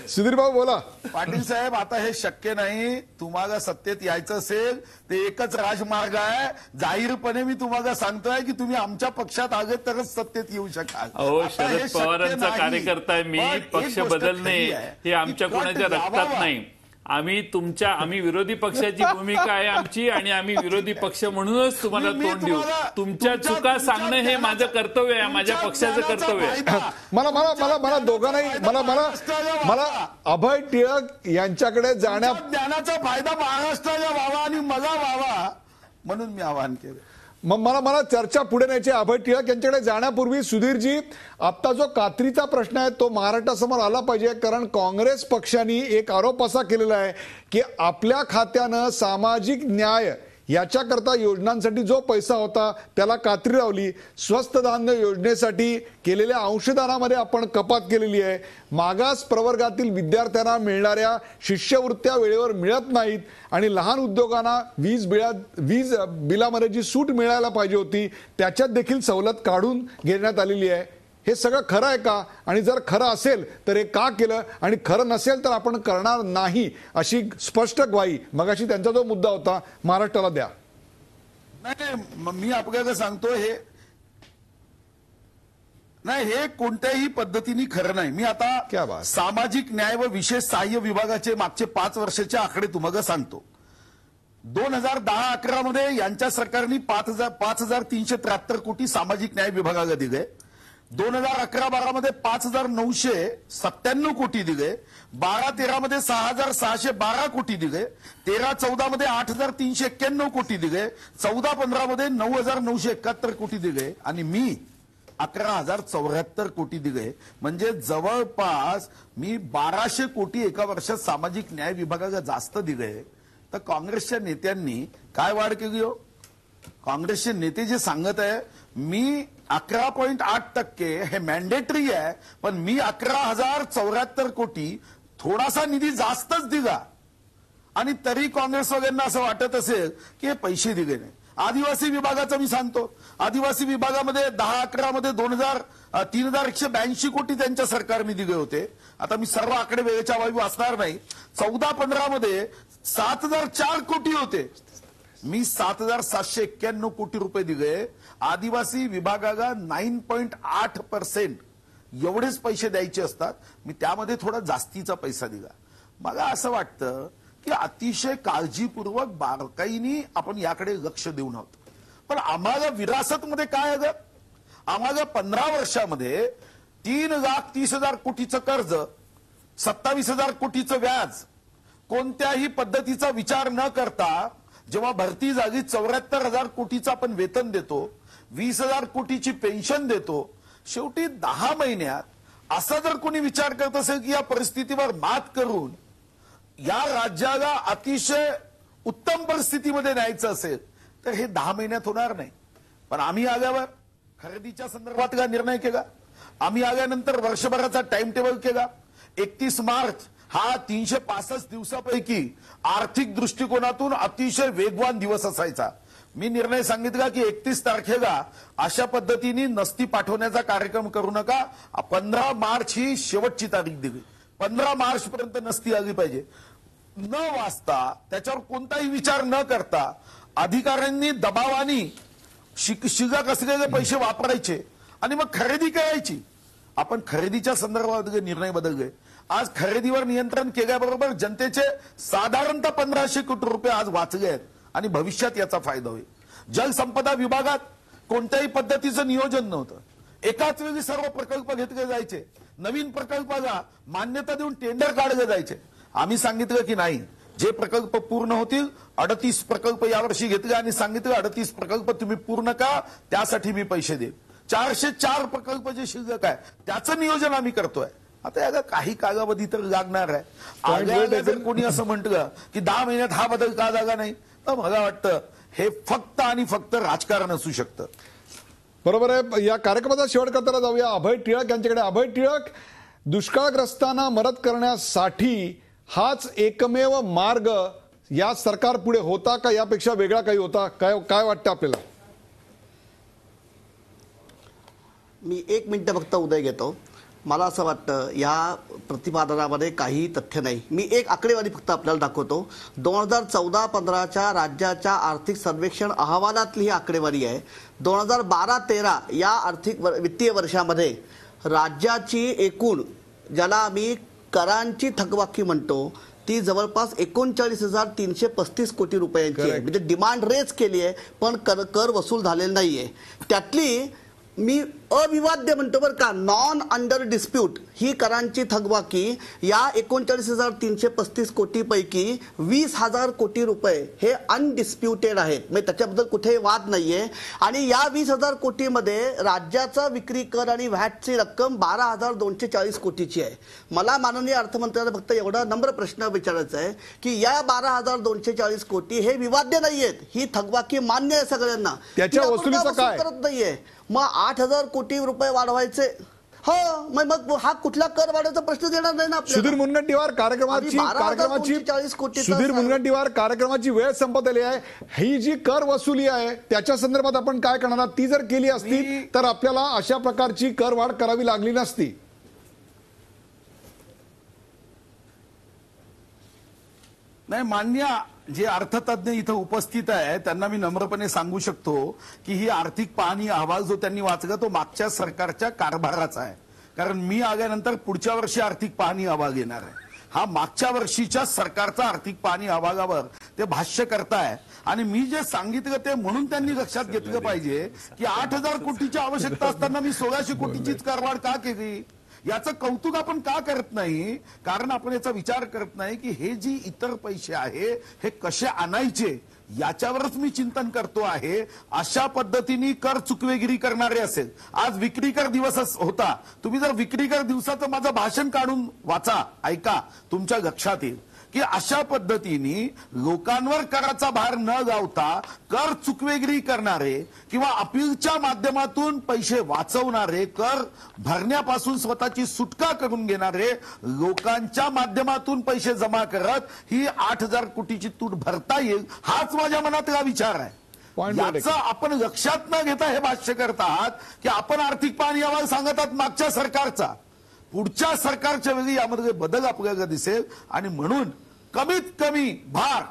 सुधीर भाऊ बोला. पाटील साहेब, आता हे शक्य नाही. तुम्हाला सत्तेत यायचं असेल ते एकच राजमार्ग आहे. जाहीरपणे मी तुम्हाला सांगतोय की तुम्ही आमच्या पक्षात आगे तरच सत्तेत येऊ शकाल. अहो, शरद पवारांचा कार्यकर्ता आहे मी. पक्ष बदलणे हे आमच्या कोणाच्या रक्तात नाही. आम्ही विरोधी पक्षाची भूमिका आहे आमची आणि आम्ही विरोधी पक्ष म्हणूनच तुम्हाला तोंड देऊ. तुमच्या चुका सांगणं हे माझं कर्तव्य आहे, माझ्या पक्षाचं कर्तव्य आहे. मला दोघांनाही मला अभय टिळक यांच्याकडे ज्ञानाचा फायदा महाराष्ट्राला व्हावा आणि मला व्हावा म्हणून मी आवाहन केलं. मला चर्चा पुढे न्यायची. अभय टिळक यांच्याकडे जाण्यापूर्वी सुधीरजी, आता जो कात्रीचा प्रश्न आहे तो महाराष्ट्रासमोर आला पाहिजे, कारण काँग्रेस पक्षाने एक आरोप असा केलेला आहे की आपल्या खात्यानं सामाजिक न्याय याच्याकरता योजनांसाठी जो पैसा होता त्याला कात्री लावली. स्वस्त धान्य योजनेसाठी केलेल्या अंशदानामध्ये आपण कपात केलेली आहे. मागास प्रवर्गातील विद्यार्थ्यांना मिळणाऱ्या शिष्यवृत्त्या वेळेवर मिळत नाहीत आणि लहान उद्योगांना वीज बिलामध्ये जी सूट मिळायला पाहिजे होती त्याच्यात देखील सवलत काढून घेण्यात आलेली आहे. हे सगळं खरं आहे का? आणि जर खरं असेल तर हे का केलं आणि खरं नसेल तर आपण करणार नाही अशी स्पष्ट ग्वाही मगाशी त्यांचा जो मुद्दा होता महाराष्ट्राला द्या. नाही, मी आपल्याला सांगतो हे कोणत्याही पद्धतीने खरं नाही. मी आता सामाजिक न्याय व विशेष सहाय्य विभागाचे मागचे 5 वर्षाचे आकडे तुम्हाला सांगतो. 2010-11 मध्ये यांच्या सरकारने 5,373 कोटी सामाजिक न्याय विभागाला दिले. 2011-12 मध्ये 5,997 कोटी दिले. 12-13 मध्ये 6,612 कोटी दिले. 13-14 मध्ये 8,391 कोटी दिले. 14-15 मध्ये 9,971 कोटी दिले आणि मी 11,074 कोटी दिले. म्हणजे जवळपास मी 1,200 कोटी एका वर्षात सामाजिक न्याय विभागाला जास्त दिले. तर काँग्रेसच्या नेत्यांनी काय वाढ केली हो? काँग्रेसचे नेते जे सांगत आहे मी 11.8% हे मॅन्डेटरी आहे, पण मी 11,074 कोटी थोडासा निधी जास्तच दिला आणि तरी काँग्रेसवाल्यांना असं वाटत असेल की हे पैसे दिले नाही. आदिवासी विभागाचं मी सांगतो. आदिवासी विभागामध्ये 10-11 मध्ये 3,182 कोटी त्यांच्या सरकारने दिले होते. आता मी सर्व आकडे वेळेच्या अभावी वाचणार नाही. 14-15 मध्ये 7,004 कोटी होते. मी 7,791 कोटी रुपये दिले. आदिवासी विभागाला 9.8% एवढेच पैसे द्यायचे असतात. मी त्यामध्ये थोडा जास्तीचा पैसा दिला. मला असं वाटतं की अतिशय काळजीपूर्वक बारकाईने आपण याकडे लक्ष देऊन आहोत. पण आम्हाला विरासतमध्ये काय आहे? आम्हाला 15 वर्षामध्ये 3,30,000 कोटीचं कर्ज, 27,000 कोटीचं व्याज, कोणत्याही पद्धतीचा विचार न करता जेव्हा भरती जागी 74,000 कोटीचं आपण वेतन देतो, 20,000 कोटीची पेन्शन देतो, शेवटी 10 महिन्यात असा जर कोणी विचार करत असेल की या परिस्थितीवर मात करून या राज्याला अतिशय उत्तम परिस्थितीमध्ये न्यायचं असेल तर हे 10 महिन्यात होणार नाही. पण आम्ही आल्यावर खरेदीच्या संदर्भातला निर्णय केला, आम्ही आल्यानंतर वर्षभराचा टाइम टेबल केला. 31 मार्च हा 365 दिवसापैकी आर्थिक दृष्टिकोनातून अतिशय वेगवान दिवस असायचा. मी निर्णय सांगितला की 31 तारखेला अशा पद्धतीने नसती पाठवण्याचा कार्यक्रम करू नका. 15 मार्च ही शेवटची तारीख दिली. 15 मार्च पर्यंत नसती आली पाहिजे. न वाचता त्याच्यावर कोणताही विचार न करता अधिकाऱ्यांनी दबावानी शिल्लक असलेले पैसे वापरायचे आणि मग खरेदी करायची. आपण खरेदीच्या संदर्भात निर्णय बदलले. आज खरेदीवर नियंत्रण केल्याबरोबर जनतेचे साधारणतः 1,500 कोटी रुपये आज वाचले आहेत आणि भविष्यात याचा फायदा होईल. जलसंपदा विभागात कोणत्याही पद्धतीचं नियोजन नव्हतं. एकाच वेळी सर्व प्रकल्प घेतले जायचे. नवीन प्रकल्पाला मान्यता देऊन टेंडर काढले जायचे. आम्ही सांगितलं की नाही, जे प्रकल्प पूर्ण होतील 38 प्रकल्प यावर्षी घेतले आणि सांगितलं 38 प्रकल्प तुम्ही पूर्ण करा, त्यासाठी मी पैसे देईन. 404 प्रकल्प जे शिल्लक आहे त्याचं नियोजन आम्ही करतोय. आता याला काही कालावधी तर लागणार आहे. आगायला जर कोणी असं म्हटलं की 10 महिन्यात हा बदल का झाला नाही, तर मला वाटतं हे फक्त आणि फक्त राजकारण असू शकतं. बरोबर आहे. या कार्यक्रमाचा शेवट करताना जाऊया अभय टिळक यांच्याकडे. अभय टिळक, दुष्काळग्रस्तांना मदत करण्यासाठी हाच एकमेव मार्ग या सरकार पुढे होता का यापेक्षा वेगळा काही होता? काय वाटतं आपल्याला? मी 1 मिनिट फक्त उदय घेतो. मला असं वाटतं या प्रतिपादनामध्ये काही तथ्य नाही. मी एक आकडेवारी फक्त आपल्याला दाखवतो. 2014-15च्या राज्याच्या आर्थिक सर्वेक्षण अहवालातली ही आकडेवारी आहे. 2012-13 या आर्थिक वित्तीय वर्षामध्ये राज्याची एकूण, ज्याला आम्ही करांची थकबाकी म्हणतो, ती जवळपास 39,335 कोटी रुपयांची आहे. म्हणजे डिमांड रेज केली आहे पण कर वसूल झालेला नाहीये. त्यातली मी अविवाद्य म्हणतो बरं का, नॉन अंडर डिस्प्यूट ही करांची थकबाकी या 39,335 कोटी पैकी 20,000 कोटी रुपये हे अनडिस्प्युटेड आहेत. म्हणजे त्याच्याबद्दल कुठेही वाद नाहीये. आणि या 20,000 कोटीमध्ये राज्याचा विक्री कर आणि व्हॅटची रक्कम 12,240 कोटीची आहे. मला माननीय अर्थमंत्र्यांना फक्त एवढा नम्र प्रश्न विचारायचा आहे की या 12,240 कोटी हे विवाद्य नाहीयेत, ही थकबाकी मान्य आहे सगळ्यांना, त्याच्या वसुलीचं काय करत नाहीये. मग 8,000 कोटी रुपये वाढवायचे, हो मग हा कुठला कर वाढवायचा प्रश्न येणार नाही ना आपल्याला. सुधीर मुनगंटीवार, कार्यक्रमाची वेळ संपत आली आहे. ही जी कर वसुली आहे त्याच्या संदर्भात आपण काय करणार? ती जर केली असती तर आपल्याला अशा प्रकारची करवाढ करावी लागली नसती. नाही, मान्य जे अर्थतज्ञ इथं उपस्थित आहे त्यांना मी नम्रपणे सांगू शकतो की ही आर्थिक पाहणी अहवाल जो त्यांनी वाचला तो मागच्या सरकारच्या कारभाराचा आहे. कारण मी आल्यानंतर पुढच्या वर्षी आर्थिक पाहणी अहवाल येणार आहे. हा मागच्या वर्षीच्या सरकारचा आर्थिक पाहणी अहवालावर ते भाष्य करताय आणि मी जे सांगितलं ते म्हणून त्यांनी लक्षात घेतलं पाहिजे की 8,000 कोटीची आवश्यकता असताना मी 1,600 कोटीचीच करवाढ का केली. याचं कौतुक आपण का करत नाही? कारण आपण याचा विचार करत नाही की हे जी इतर पैसे आहे हे कसे आणायचे याच्यावरच मी चिंतन करतो आहे. अशा पद्धतीने कर चुकवेगिरी करणारे असेल. आज विक्री कर दिवस होता. तुम्ही जर विक्री कर दिवसाचं माझं भाषण काढून वाचा, ऐका, तुमच्या लक्षात येईल की अशा पद्धतीने लोकांवर कराचा भार न गावता कर चुकवेगिरी करणारे किंवा अपीलच्या माध्यमातून पैसे वाचवणारे, कर भरण्यापासून स्वतःची सुटका करून घेणारे, लोकांच्या माध्यमातून पैसे जमा करत ही 8,000 कोटीची तूट भरता येईल हाच माझ्या मनातला विचार आहे. याचं आपण लक्षात न घेता हे भाष्य करतात की आपण आर्थिक पाहणी अहवाल सांगत आहात मागच्या सरकारचा. पुढच्या सरकारच्या वेळी यामध्ये बदल आपल्याला दिसेल आणि म्हणून कमीत कमी भार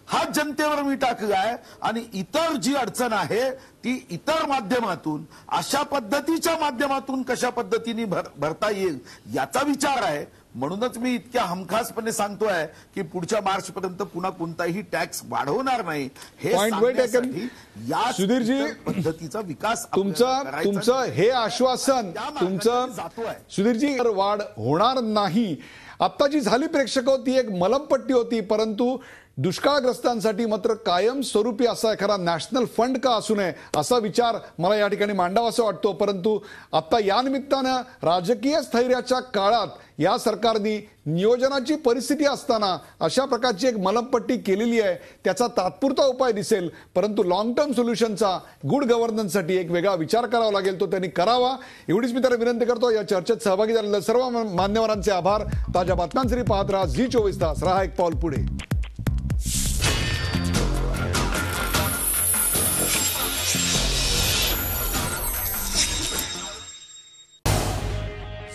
हा जनतेवर मी टाकलाय आणि इतर जी अडचण आहे ती इतर माध्यमातून, अशा पद्धतीच्या माध्यमातून कशा पद्धतीने भरता येईल याचा विचार आहे. म्हणूनच मी इतक्या हमखासपणे सांगतोय की पुढच्या मार्च पर्यंत पुन्हा कोणताही टॅक्स वाढवणार नाही हे Point well taken. सांगण्यासाठी या सुधीरजी, पद्धतीचा विकास आपल्याला करायचा तुमचं नाही. हे आश्वासन त्या मार्गाने जातोय. सुधीरजी वाढ होणार नाही आता जी झाली प्रेक्षक ती एक मलमपट्टी होती, परंतु दुष्काळग्रस्तांसाठी मात्र कायमस्वरूपी असा एखादा नॅशनल फंड का असू नये असा विचार मला या ठिकाणी मांडावा असं वाटतो. परंतु आता या निमित्तानं राजकीय स्थैर्याच्या काळात या सरकारने नियोजनाची परिस्थिती असताना अशा प्रकारची एक मलमपट्टी केलेली आहे. त्याचा तात्पुरता उपाय दिसेल, परंतु लॉंग टर्म सोल्युशनचा गुड गव्हर्नन्ससाठी एक वेगळा विचार करावा लागेल, तो त्यांनी करावा. एवढीच मी त्याला विनंती करतो. या चर्चेत सहभागी झालेल्या सर्व मान्यवरांचे आभार. ताज्या बातम्यांसाठी पाहत राहा झी 24 तास. रहा एक पाऊल पुढे.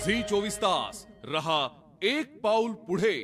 झी 24 तास रहा एक पाऊल पुढे.